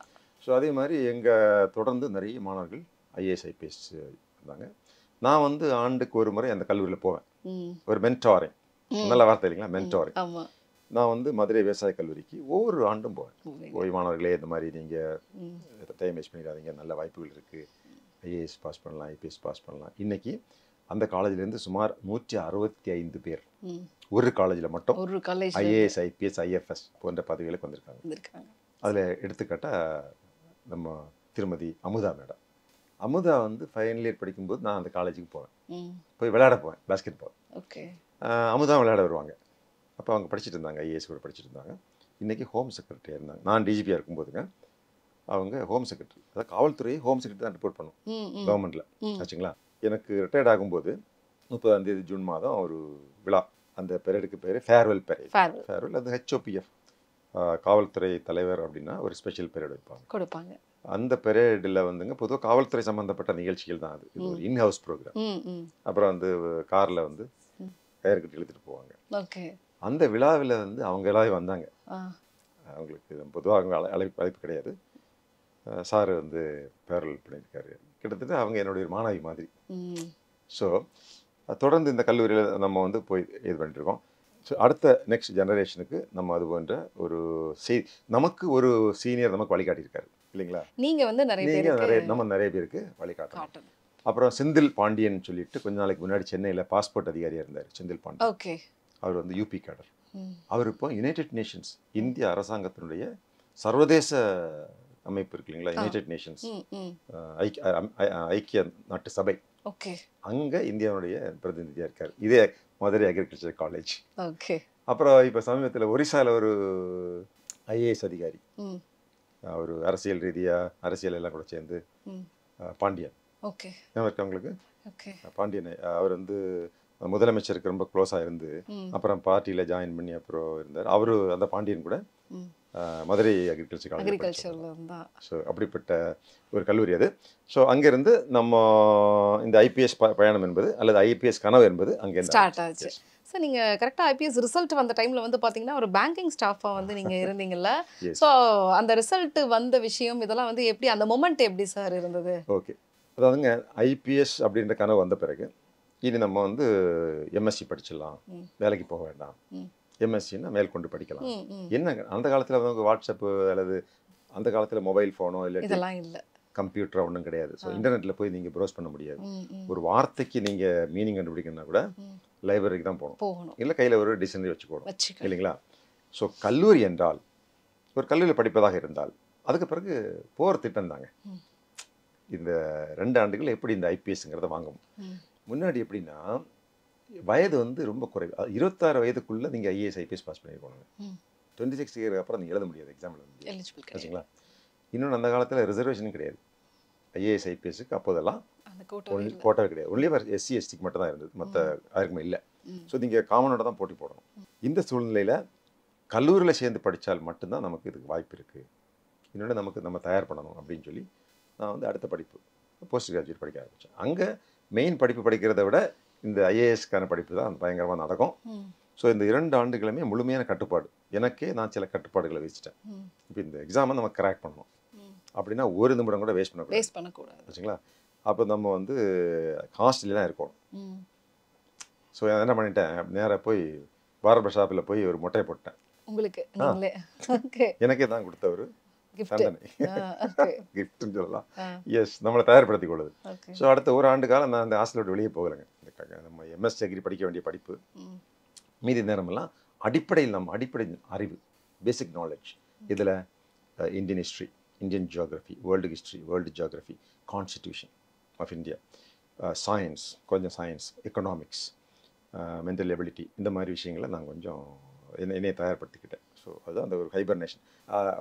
ஸோ அதே மாதிரி எங்கள் தொடர்ந்து நிறைய மாணவர்கள் ஐஏஎஸ் ஐபிஎஸ் இருந்தாங்க. நான் வந்து ஆண்டுக்கு ஒரு முறை அந்த கல்லூரியில் போவேன், ஒரு மென்டாரிங், நல்ல வார்த்தை இல்லைங்களா, மென்டாரிங். நான் வந்து மதுரை விவசாய கல்லூரிக்கு ஒவ்வொரு ஆண்டும் போவேன். போய் மாணவர்களே இந்த மாதிரி நீங்கள் டைம் வேஸ்ட் பண்ணிடாதீங்க, நல்ல வாய்ப்புகள் இருக்குது, ஐஏஎஸ் பாஸ் பண்ணலாம், ஐபிஎஸ் பாஸ் பண்ணலாம். இன்றைக்கி அந்த காலேஜ்லேருந்து சுமார் 165 பேர் ஒரு காலேஜில் மட்டும் ஒரு காலேஜ் ஐஏஎஸ், ஐபிஎஸ், ஐஎஃப்எஸ் போன்ற பதவிகளுக்கு வந்திருக்காங்க. அதில் எடுத்துக்காட்டால் நம்ம திருமதி அமுதா மேடம். அமுதா வந்து ஃபைனல் இயர் படிக்கும்போது நான் அந்த காலேஜுக்கு போவேன், போய் விளையாட போவேன், பாஸ்கெட் பால். ஓகே. அமுதா விளையாட வருவாங்க. அப்போ அவங்க படிச்சுட்டு இருந்தாங்க, ஐஏஎஸ் கூட படிச்சுட்டு இருந்தாங்க. இன்றைக்கி ஹோம் செக்ரட்டரியாக இருந்தாங்க. நான் டிஜிபியாக இருக்கும்போதுங்க அவங்க ஹோம் செக்ரட்டரி, அதாவது காவல்துறையை ஹோம் செக்ரட்டரி தான் ரிப்போர்ட் பண்ணும் கவர்மெண்ட்டில். ஆச்சுங்களா? எனக்கு ரிட்டையர்ட் ஆகும்போது 30ஆம் தேதி ஜூன் மாதம் ஒரு விழா, அந்த பெரேடுக்கு பேர் ஃபேர்வெல் பெரேட். ஃபேர்வெல் அது ஹெச்ஓபிஎஃப் காவல்துறை தலைவர் அப்படின்னா ஒரு ஸ்பெஷல் பெரேட் கொடுப்பாங்க. அந்த பெரேடில் வந்துங்க பொதுவாக காவல்துறை சம்மந்தப்பட்ட நிகழ்ச்சிகள் தான் அது. இது ஒரு இன்ஹவுஸ் ப்ரோக்ராம். அப்புறம் வந்து காரில் வந்து கயிறு கட்டி இழுத்துட்டு போவாங்க. ஓகே. அந்த விழாவில் வந்து அவங்க எல்லாரும் வந்தாங்க. அவங்களுக்கு பொதுவாக அவங்க அழைப்பு கிடையாது. சார் வந்து ஃபேர்வெல் பண்ணியிருக்காரு. கிட்டத்தட்ட அவங்க என்னுடைய மாணவி மாதிரி. ஸோ தொடர்ந்து இந்த கல்லூரியில் நம்ம வந்து போய் இது பண்ணிட்டுருக்கோம். ஸோ அடுத்த நெக்ஸ்ட் ஜெனரேஷனுக்கு நம்ம அது போன்ற ஒரு நமக்கு ஒரு சீனியர் நமக்கு வழிகாட்டியிருக்காரு இல்லைங்களா? நீங்கள் வந்து நிறைய பேருக்கு வழிகாட்டணும். அப்புறம் செந்தில் பாண்டியன் சொல்லிட்டு கொஞ்ச நாளைக்கு முன்னாடி சென்னையில் பாஸ்போர்ட் அதிகாரியாக இருந்தார். செந்தில் பாண்டியன். ஓகே. அவர் வந்து யூபி கேடர். அவர் இப்போ யுனைடெட் நேஷன்ஸ் இந்திய அரசாங்கத்தினுடைய சர்வதேச அமைப்பு இருக்கு இல்லைங்களா, யுனைடெட் நேஷன்ஸ் ஐக்கிய நாட்டு சபை, அங்கே இந்தியாவுடைய பிரதிநிதியாக இருக்கார். இதே மதுரை அக்ரிகல்ச்சர் காலேஜ். ஓகே. அப்புறம் இப்போ சமீபத்தில் ஒரிசாவில் ஒரு ஐஏஎஸ் அதிகாரி, அவர் அரசியல் ரீதியாக அரசியல் எல்லாம் கூட சேர்ந்து பாண்டியன். ஓகே. அவங்களுக்கு பாண்டியன் அவர் வந்து முதலமைச்சருக்கு ரொம்ப க்ளோஸாக இருந்து அப்புறம் பார்ட்டியில் ஜாயின் பண்ணி அப்புறம் இருந்தார். அவரு அந்த பாண்டியன் கூட மதுரை அக்ரிகல்ச்சர் காலேஜ். ஸோ அப்படிப்பட்ட ஒரு கல்லூரி அது. ஸோ அங்கேருந்து நம்ம இந்த ஐபிஎஸ் பயணம் என்பது அல்லது ஐபிஎஸ் கனவு என்பது அங்கே ஸ்டார்ட் ஆச்சு. ஸோ நீங்கள் கரெக்டாக ஐபிஎஸ் ரிசல்ட் வந்த டைமில் வந்து பார்த்தீங்கன்னா ஒரு பேங்கிங் ஸ்டாஃபாக வந்து நீங்கள் இருந்தீங்கல்ல. ஸோ அந்த ரிசல்ட் வந்த விஷயம் இதெல்லாம் வந்து எப்படி, அந்த மொமெண்ட் எப்படி சார் இருந்தது? ஓகே. அதாவதுங்க ஐபிஎஸ் அப்படின்ற கனவு வந்த பிறகு இனி நம்ம வந்து எம்எஸ்சி படிச்சிடலாம், வேலைக்கு போக வேண்டாம், எம்எஸ்சின்னா மேற்கொண்டு படிக்கலாம். என்னங்க அந்த காலத்தில் வந்து வாட்ஸ்அப்பு அல்லது அந்த காலத்தில் மொபைல் ஃபோனோ இல்லை கம்ப்யூட்டரோ ஒன்றும் கிடையாது. ஸோ இன்டர்நெட்டில் போய் நீங்கள் ப்ரௌஸ் பண்ண முடியாது. ஒரு வார்த்தைக்கு நீங்கள் மீனிங் கண்டுபிடிக்கணும்னா கூட லைப்ரரிக்கு தான் போகணும், இல்லை கையில் ஒரு டிக்ஷனரி வச்சுக்கணும் இல்லைங்களா? ஸோ கல்லூரி என்றால் ஒரு கல்லூரியில் படிப்பதாக இருந்தால் அதுக்கு பிறகு போகிற திட்டம் தாங்க. இந்த 2 ஆண்டுகள் எப்படி இந்த ஐபிஎஸ்ங்கிறத வாங்கணும். முன்னாடி எப்படின்னா வயது வந்து ரொம்ப குறைவு, 26 வயதுக்குள்ளே நீங்கள் ஐஏஎஸ் ஐபிஎஸ் பாஸ் பண்ணியிருக்கோங்க. 26 இயருக்கு அப்புறம் நீங்கள் எழுத முடியாது, எக்ஸாம் எழுத முடியாது ஆச்சுங்களா? இன்னொன்று அந்த காலத்தில் ரிசர்வேஷனும் கிடையாது ஐஏஎஸ் ஐபிஎஸ்க்கு. அப்போதெல்லாம் கோட்டாவே கிடையாது. ஒன்லி எஸ்சி எஸ்டிக்கு மட்டும் தான் இருந்தது, மற்ற யாருக்குமே இல்லை. ஸோ நீங்கள் காமனோட தான் போட்டி போடணும். இந்த சூழ்நிலையில் கல்லூரியில் சேர்ந்து படித்தால் மட்டும்தான் நமக்கு இதுக்கு வாய்ப்பு இருக்குது. இன்னொன்று நம்ம தயார் பண்ணணும் அப்படின்னு சொல்லி நான் வந்து அடுத்த படிப்பு போஸ்ட் கிராஜுவேட் படிக்க ஆரம்பித்தேன். அங்கே மெயின் படிப்பு படிக்கிறத விட இந்த ஐஏஎஸ்க்கான படிப்பு தான் பயங்கரமாக நடக்கும். ஸோ இந்த 2 ஆண்டுகளுமே முழுமையான கட்டுப்பாடு. எனக்கே நான் சில கட்டுப்பாடுகளை வச்சுட்டேன். இப்போ இந்த எக்ஸாமை நம்ம கிராக் பண்ணணும் அப்படின்னா ஒரு நிமிடம் கூட வேஸ்ட் பண்ணக்கூடாது வச்சுங்களா? அப்போ நம்ம வந்து ஹாஸ்டலில் தான் இருக்கணும். ஸோ என்ன பண்ணிட்டேன், நேராக போய் பார்பர் ஷாப்பில் போய் ஒரு மொட்டையை போட்டேன். எனக்கே தான் கொடுத்த ஒரு கிஃப்ட்னு சொல்லலாம். எஸ், நம்மளை தயார்படுத்திக் கொள்ளுது. ஸோ அடுத்த ஒரு ஆண்டு காலம் நான் அந்த ஹாஸ்டலோட வெளியே போகலைங்க. நம்ம எம்எஸ் டிகிரி படிக்க வேண்டிய படிப்பு மீதி நேரமெல்லாம் அடிப்படை அறிவு, பேசிக் நாலேஜ். இதில் Indian history, Indian geography, world history, world geography, constitution of India, science, கொஞ்சம் சயின்ஸ், எக்கனாமிக்ஸ், மென்டல் எபிலிட்டி, இந்த மாதிரி விஷயங்களை நான் கொஞ்சம் என்னையை தயார்படுத்திக்கிட்டேன். ஸோ அதுதான் அந்த ஒரு ஹைபர்னேஷன்.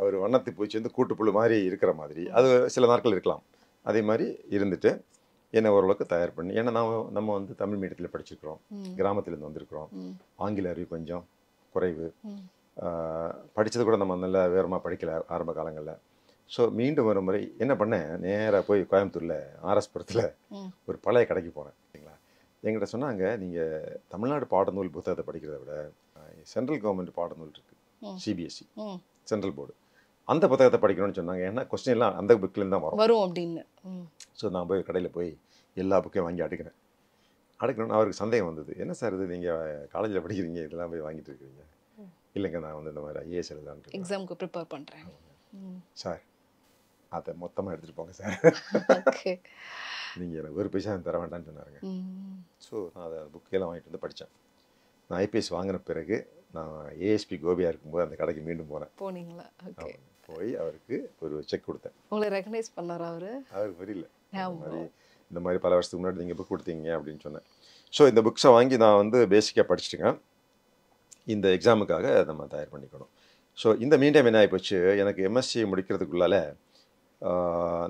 ஒரு வண்ணத்து பூச்சி வந்து கூட்டுப்புழு மாதிரி இருக்கிற மாதிரி அது சில நாட்கள் இருக்கலாம். அதே மாதிரி இருந்துட்டு என்னை ஓரளவுக்கு தயார் பண்ணி, ஏன்னா நம்ம வந்து தமிழ் மீடியத்தில் படிச்சிருக்கிறோம், கிராமத்துலேருந்து வந்திருக்கிறோம், ஆங்கில அறிவு கொஞ்சம் குறைவு, படித்தது கூட நம்ம நல்லா வேகமாக படிக்கலை ஆரம்ப காலங்களில். ஸோ மீண்டும் ஒரு முறை என்ன பண்ணேன், நேராக போய் கோயம்புத்தூரில் ஆர்எஸ்புரத்தில் ஒரு பழைய கடைக்கு போனேன் சரிங்களா. என்கிட்ட சொன்னாங்க, நீங்கள் தமிழ்நாடு பாடநூல் புத்தகத்தை படிக்கிறத விட சென்ட்ரல் கவர்மெண்ட் பாடநூல் இருக்குது, சிபிஎஸ்சி சென்ட்ரல் போர்டு, அந்த புத்தகத்தை படிக்கணும்னு சொன்னாங்க. ஏன்னா கொஸ்டின் எல்லாம் அந்த புக்லேருந்து தான் வரும் அப்படின்னு. ஸோ நான் போய் கடையில் போய் எல்லா புக்கையும் வாங்கி அடுக்கணும்னு அவருக்கு சந்தேகம் வந்தது. என்ன சார் இது, நீங்கள் காலேஜில் படிக்கிறீங்க, இதெல்லாம் போய் வாங்கிட்டு இருக்கிறீங்க, இல்லைங்க நான் வந்து இந்த மாதிரி ஐஏஎஸ் எழுதலான்னு இருக்கேன் எக்ஸாமுக்கு ப்ரிப்பேர் பண்ணுறேன். சார். அதை மொத்தமாக எடுத்துகிட்டு போங்க சார், ஓகே. நீங்கள் எனக்கு ஒரு பைசா தர வேண்டாம்னு சொன்னாருங்க. ஸோ நான் அதை புக்கெல்லாம் வாங்கிட்டு வந்து படித்தேன். நான் ஐபிஎஸ் வாங்கின பிறகு நான் ஏஎஸ்பி கோபியாக இருக்கும்போது அந்த கடைக்கு மீண்டும் போனேன். போனீங்களா? ஓகே. போய் அவருக்கு ஒரு செக் கொடுத்தேன். உங்களை ரெகனைஸ் பண்ணாரா அவரு? அவருக்கு புரியல. ஞாபகம். இந்த மாதிரி பல வருஷத்துக்கு முன்னாடி நீங்கள் புக் கொடுத்தீங்க அப்படின்னு சொன்னேன். ஸோ இந்த புக்ஸை வாங்கி நான் வந்து பேசிக்காக படிச்சுட்டுங்க. இந்த எக்ஸாமுக்காக நம்ம தயார் பண்ணிக்கணும். ஸோ இந்த மீன் டைம் என்ன ஆகிப்போச்சு, எனக்கு எம்எஸ்சி முடிக்கிறதுக்குள்ளால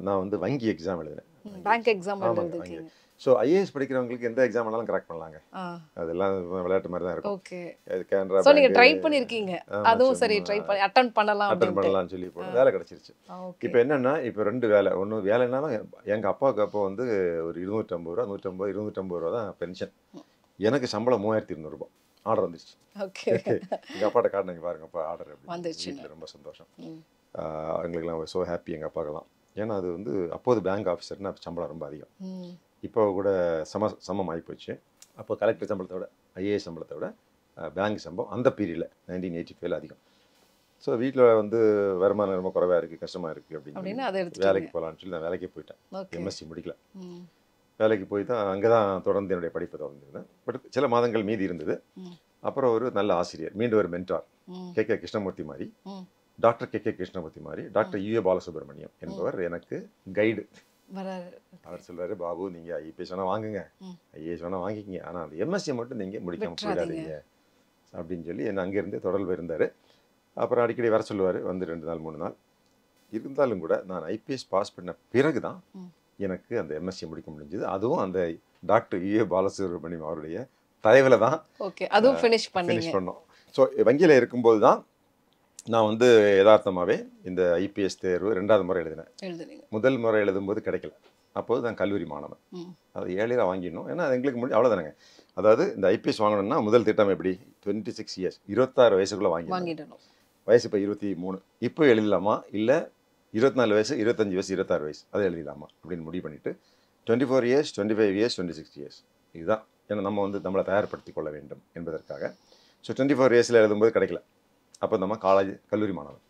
நான் வந்து வங்கி எக்ஸாம் எழுதினேன். பேங்க் எக்ஸாம் எழுதிருக்கீங்க. ஸோ ஐஏஎஸ் படிக்கிறவங்களுக்கு எந்த எக்ஸாம் வேணாலும் கிராக் பண்ணலாங்க. அதெல்லாம் விளையாட்டு மாதிரி தான் இருக்கும். ஓகே. கேனரா சோ நீங்க ட்ரை பண்ணிருக்கீங்க. அதுவும் சரி ட்ரை பண்ணி அட்டெண்ட் பண்ணலாம்னு சொல்லி போனேன். வேலை கிடைச்சிருச்சு. இப்போ என்னன்னா இப்போ 2 வேலை. ஒன்று வேலைன்னா எங்கள் அப்பாவுக்கு அப்போ வந்து ஒரு 250 ரூபா 250 ரூபா தான் பென்ஷன். எனக்கு சம்பளம் 3200 ரூபாய். ஆர்டர் வந்துருச்சு. ஓகே. எங்கள் அப்பாட்ட காட்டினீங்க பாருங்க, அப்பா ஆர்டர் வந்துருச்சு. வீட்டில் ரொம்ப சந்தோஷம். எங்களுக்கெல்லாம் ஸோ ஹாப்பி எங்கள் அப்பாக்கெல்லாம். ஏன்னா அது வந்து அப்போது பேங்க் ஆஃபீஸர்னா சம்பளம் ரொம்ப அதிகம். இப்போ கூட சமம் ஆகிப்போச்சு. அப்போ கலெக்டர் சம்பளத்தை விட ஐஏஎஸ் சம்பளத்தை விட பேங்க் சம்பளம் அந்த பீரியடில் 1985 அதிகம். ஸோ வீட்டில் வந்து வருமானம் ரொம்ப குறைவாக இருக்குது, கஷ்டமாக இருக்குது அப்படின்னு வேலைக்கு போகலான்னு சொல்லி நான் வேலைக்கே போயிட்டேன். எம்எஸ்சி முடிக்கல. வேலைக்கு போய் தான் அங்கே தான் தொடர்ந்து என்னுடைய படிப்பை தொடர்ந்துருந்தேன். பட் சில மாதங்கள் மீதி இருந்தது. அப்புறம் ஒரு நல்ல ஆசிரியர், மீண்டும் ஒரு மென்டார், கே கிருஷ்ணமூர்த்தி மாதிரி, டாக்டர் கே கிருஷ்ணமூர்த்தி மாதிரி, டாக்டர் யூஏ பாலசுப்ரமணியம் என்பவர் எனக்கு கைடு. அவர் சொல்றாரு, பாபு நீங்கள் ஐபிஎஸ் வேணால் வாங்குங்க, ஐஏஎஸ் வேணால் வாங்கிக்கிங்க, ஆனால் அந்த எம்எஸ்சி மட்டும் நீங்கள் முடிக்காமல் போயிடாதீங்க அப்படின்னு சொல்லி என்னை அங்கேருந்தே தொடர்பு இருந்தார். அப்புறம் அடிக்கடி வர சொல்லுவார், வந்து 2 நாள் 3 நாள் இருந்தாலும் கூட நான் ஐபிஎஸ் பாஸ் பண்ண பிறகு தான் எனக்கு அந்த எம்எஸ்சி முடிக்க முடிஞ்சது. அதுவும் அந்த டாக்டர் யூஏ பாலசுப்ரமணியம் அவருடைய தயவில் தான் அதுவும் ஃபினிஷ் பண்ணோம். ஸோ வங்கியில் இருக்கும்போது தான் நான் வந்து யதார்த்தமாகவே இந்த ஐபிஎஸ் தேர்வு 2வது முறை எழுதினேன். முதல் முறை எழுதும்போது கிடைக்கல. அப்போது நான் கல்லூரி மாணவன். அது 7 வாங்கிடணும். ஏன்னா அது எங்களுக்கு அவ்வளோதானங்க. அதாவது இந்த ஐபிஎஸ் வாங்கணும்னா முதல் திட்டம் எப்படி, 26 இயர்ஸ் 26 வயசுக்குள்ளே வாங்கிடணும். வயசு இப்போ 23. இப்போ எழுதலாமா இல்லை 24 வயசு 25 வயசு 26 வயசு அதை எழுதிடலாமா அப்படின்னு முடிவு பண்ணிவிட்டு 24 இயர்ஸ் 25 இயர்ஸ் 26 இயர்ஸ் இதுதான். ஏன்னா நம்ம வந்து நம்மளை தயார்படுத்தி கொள்ள வேண்டும் என்பதற்காக. ஸோ 24 இயர்ஸில் எழுதும்போது கிடைக்கல. அப்போ நம்ம கல்லூரி மாணவன்.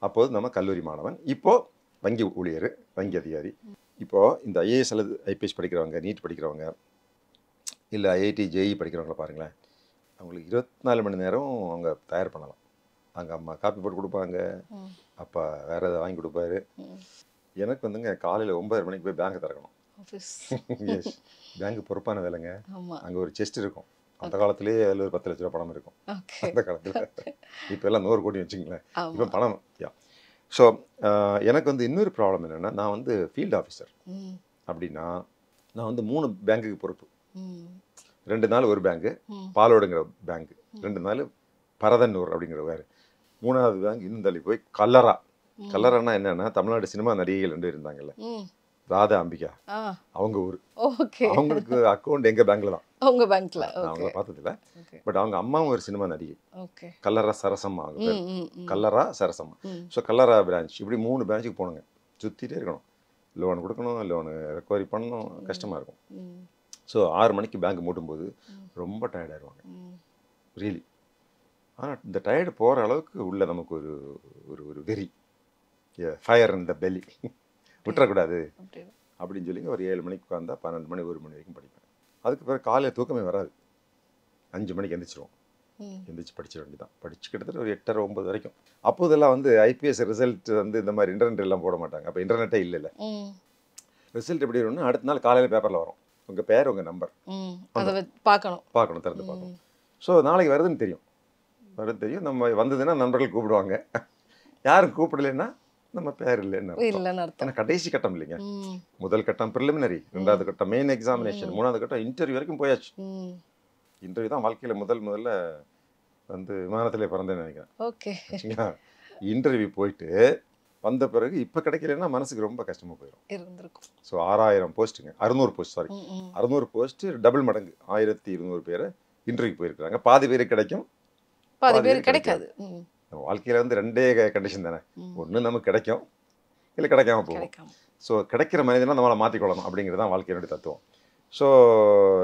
அப்போது நம்ம கல்லூரி மாணவன். இப்போது வங்கி ஊழியர், வங்கி அதிகாரி. இப்போது இந்த ஐஏஎஸ் அல்லது ஐபிஎஸ் படிக்கிறவங்க, நீட் படிக்கிறவங்க, இல்லை ஐஐடி ஜேஇ படிக்கிறவங்கள பாருங்களேன். அவங்களுக்கு 24 மணி நேரம் அவங்க தயார் பண்ணலாம். அங்கே அம்மா காப்பி போட்டு கொடுப்பாங்க, அப்பா வேறு எதாவது வாங்கி கொடுப்பாரு. எனக்கு வந்துங்க காலையில் 9:30 மணிக்கு போய் பேங்க் திறக்கணும். எஸ், பேங்க் பொறுப்பான வேலைங்க. அங்கே ஒரு செஸ்ட் இருக்கும். அந்த காலத்திலேயே அதில் ஒரு 10 லட்ச ரூபா பணம் இருக்கும் அந்த காலத்தில். இப்போ எல்லாம் 100 கோடி வச்சுங்களேன். இப்போ பணம் ஸோ எனக்கு வந்து இன்னொரு ப்ராப்ளம் என்னென்னா, நான் வந்து ஃபீல்டு ஆஃபீஸர். அப்படின்னா நான் வந்து 3 பேங்க்குக்கு பொறுப்பு. 2 நாள் ஒரு பேங்க்கு, பாலோடுங்கிற பேங்க், 2 நாள் பரதன்னூர் அப்படிங்கிற வேறு, 3வது பேங்க் இன்னும் தள்ளி போய் கல்லறான்னா என்னன்னா, தமிழ்நாடு சினிமா நடிகைகள் 2 இருந்தாங்கல்ல, ராதா அம்பிகா, அவங்க ஊர். அவங்களுக்கு அக்கௌண்ட் எங்க பேங்க்ல தான். அவங்க பேங்க்ல அவங்கள பார்த்ததில்ல. பட் அவங்க அம்மாவும் ஒரு சினிமா நடிகை, கல்லறா சரசம்மா, அவங்க பேர் கல்லறா சரசம்மா. ஸோ கல்லறா பிரான்ச், இப்படி 3 பிரான்ச்சுக்கு போகணுங்க. சுற்றிட்டே இருக்கணும், லோன் கொடுக்கணும், லோனு ரெக்கவரி பண்ணணும், கஷ்டமாக இருக்கும். ஸோ 6 மணிக்கு பேங்க் மூட்டும்போது ரொம்ப டயர்டாயிருவாங்க ரியலி. ஆனால் இந்த டயர்டு போகிற அளவுக்கு உள்ள நமக்கு ஒரு ஒரு ஒரு வெறி, ஃபயர் இன் த பெல்லி, விட்டுறக்கூடாது அப்படின்னு சொல்லி ஒரு 7 மணிக்கு உட்காந்தா 12 மணி 1 மணி வரைக்கும் படிப்பேன். அதுக்கு பிறகு காலையில் தூக்கமே வராது. 5 மணிக்கு எந்திரிச்சிருவோம். எந்திரிச்சு படிச்சிட வேண்டியதான். படிச்சு கிட்டத்தட்ட ஒரு 8:30 9 வரைக்கும். அப்போதெல்லாம் வந்து ஐபிஎஸ் ரிசல்ட் வந்து இந்த மாதிரி இன்டர்நெட் எல்லாம் போட மாட்டாங்க. அப்போ இன்டர்நெட்டே இல்லை. ரிசல்ட் எப்படி வரும்னா, அடுத்த நாள் காலையில் பேப்பரில் வரும். உங்கள் பேர், உங்கள் நம்பர் பார்க்கணும், திறந்து பார்க்கணும். ஸோ நாளைக்கு வருதுன்னு தெரியும். நம்ம வந்ததுன்னா நண்பர்கள் கூப்பிடுவாங்க. யாரும் கூப்பிடலைன்னா நம்ம பேர் இல்லைன்னு. ஏன்னா கடைசி கட்டம் இல்லைங்க. முதல் கட்டம் ப்ரிலிமினரி, 2வது கட்டம் மெயின் எக்ஸாமினேஷன், 3வது கட்டம் இன்டர்வியூ வரைக்கும் போயாச்சு. இன்டர்வியூ தான் வாழ்க்கையில் முதல்ல வந்து விமானத்திலே பிறந்தேன்னு நினைக்கிறேன். இன்டர்வியூ போயிட்டு வந்த பிறகு இப்போ கிடைக்கலன்னா மனசுக்கு ரொம்ப கஷ்டமாக போயிடும். So 6000 போஸ்ட்டுங்க, 600 post, sorry 600 post, double மடங்கு 1200 பேரை இன்டர்வியூ போயிருக்கிறாங்க. பாதி பேருக்கு கிடைக்கும், பாதி பேருக்கு கிடைக்காது. நம்ம வாழ்க்கையில் வந்து 2 கண்டிஷன் தானே. ஒன்று நமக்கு கிடைக்கும், இல்லை கிடைக்காம போகும். ஸோ கிடைக்கிற மனிதனா நம்மளை மாற்றிக்கொள்ளணும் அப்படிங்கிறது தான் வாழ்க்கையினுடைய தத்துவம். ஸோ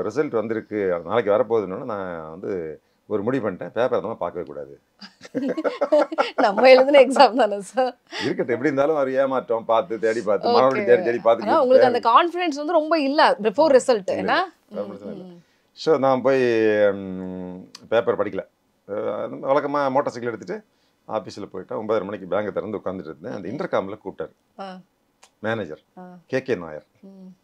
ரிசல்ட் வந்திருக்கு, நாளைக்கு வரப்போகுதுன்னு நான் வந்து ஒரு முடிவு பண்ணிட்டேன், பேப்பர் அதெல்லாம் பார்க்கவே கூடாது. நம்ம எழுதின எக்ஸாம் தானே சார். இருக்கட்டும், எப்படி இருந்தாலும் அவர் ஏமாற்றம் பார்த்து தேடி பார்த்து Okay. மறுபடியும் தேடி தேடி ஆனா உங்களுக்கு அந்த பார்த்து கான்ஃபிடன்ஸ் வந்து ரொம்ப இல்ல பிஃபோர் ரிசல்ட் ஏன்னா. ஸோ நான் போய் பேப்பர் படிக்கல. வழக்கமாக மோட்டார் சைக்கிள் எடுத்துகிட்டு ஆஃபீஸில் போயிட்டேன். 9:30 மணிக்கு பேங்கை திறந்து உட்காந்துட்டு இருந்தேன். அந்த இன்டர்காமில் கூப்பிட்டாரு manager KK Nayar.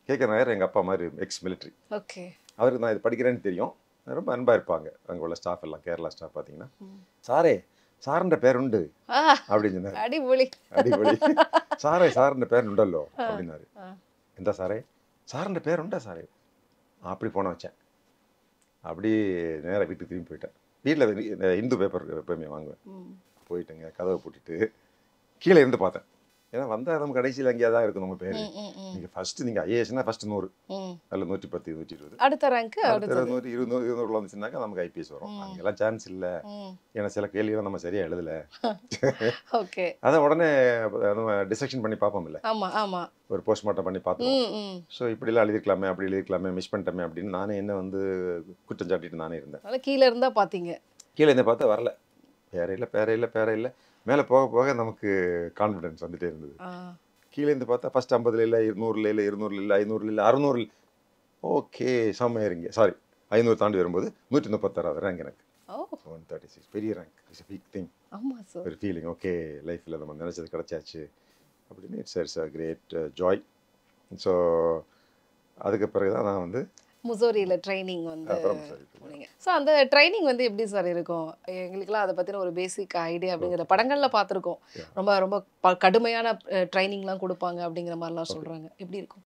KK Nayar எங்கள் அப்பா மாதிரி எக்ஸ் மிலிட்ரி. ஓகே. அவருக்கு நான் இது படிக்கிறேன்னு தெரியும். ரொம்ப அன்பாக இருப்பாங்க அங்கே உள்ள ஸ்டாஃப் எல்லாம். கேரளா ஸ்டாஃப் பார்த்தீங்கன்னா, சாரே சாருன்ற பேர் உண்டு அப்படின்னு சொன்னார். அடிபொலி. அடிப்பொலி. சாரே சாருன்ற பேர் உண்டல்லோ அப்படின்னாரு. எந்த சாரே? சாருன்ற பேர் உண்டா சாரே? அப்படி போன வச்சேன். அப்படி நேராக வீட்டுக்கு திரும்பி போயிட்டேன். வீட்டில் இந்து பேப்பர் எப்பவுமே வாங்குவேன். போயிட்டுங்க கதவை பூட்டிட்டு கீழே இருந்து பார்த்தேன். ஏன்னா வந்தால் நம்ம கடைசியில் அங்கேயே தான் இருக்கும் நம்ம பேர். நீங்கள் ஃபஸ்ட்டு நீங்கள் ஐஏஎஸ்னா ஃபஸ்ட்டு 100, அதில் 110, 120, அடுத்த ரேங்க் அடுத்த 100, 200 வந்துச்சுனாக்கா நமக்கு ஐபிஎஸ் வரும். அங்கெல்லாம் சான்ஸ் இல்லை. ஏன்னா சில கேள்வியெல்லாம் நம்ம சரியாக எழுதலை. ஓகே. அதான் உடனே நம்ம டிசெக்ஷன் பண்ணி பார்ப்போம் இல்லை, ஆமா ஆமா ஒரு போஸ்ட்மார்ட்டம் பண்ணி பார்த்தோம். ஸோ இப்படிலாம் எழுதிருக்கலாமே, அப்படி எழுதிருக்கலாமே, மிஸ் பண்ணிட்டோமே அப்படின்னு நானே என்ன வந்து குற்றம் சாட்டிட்டு நானே இருந்தேன். அதனால கீழே இருந்தா பாத்தீங்க. கீழே இருந்து பார்த்தா வரல, பேர இல்லை. மேலே போக போக நமக்கு கான்ஃபிடன்ஸ் வந்துட்டே இருந்தது. கீழே இருந்து பார்த்தா ஃபர்ஸ்ட் 50 இல்லை, 100 இல்லை, 200 இல்லை, 500 இல்லை, 600 ஓகே செம்மையாருங்க. சாரி, 500 தாண்டி வரும்போது 136 ரேங்க் எனக்கு. 136 பெரிய rank. It's a big thing. ஆமா சார். ஒரு ஃபீலிங், ஓகே லைஃப்பில் நம்ம நினச்சது கிடைச்சாச்சு அப்படின்னு. It's a great joy. So அதுக்கு பிறகு தான் நான் வந்து முசோரியில ட்ரைனிங் வந்து போனீங்க. ஸோ அந்த ட்ரைனிங் வந்து எப்படி சார் இருக்கும்? எங்களுக்குலாம் அதை பற்றின ஒரு பேசிக் ஐடியா அப்படிங்கிற படங்களில் பார்த்துருக்கோம். ரொம்ப ரொம்ப கடுமையான ட்ரைனிங்லாம் கொடுப்பாங்க அப்படிங்கிற மாதிரிலாம் சொல்கிறாங்க. எப்படி இருக்கும்?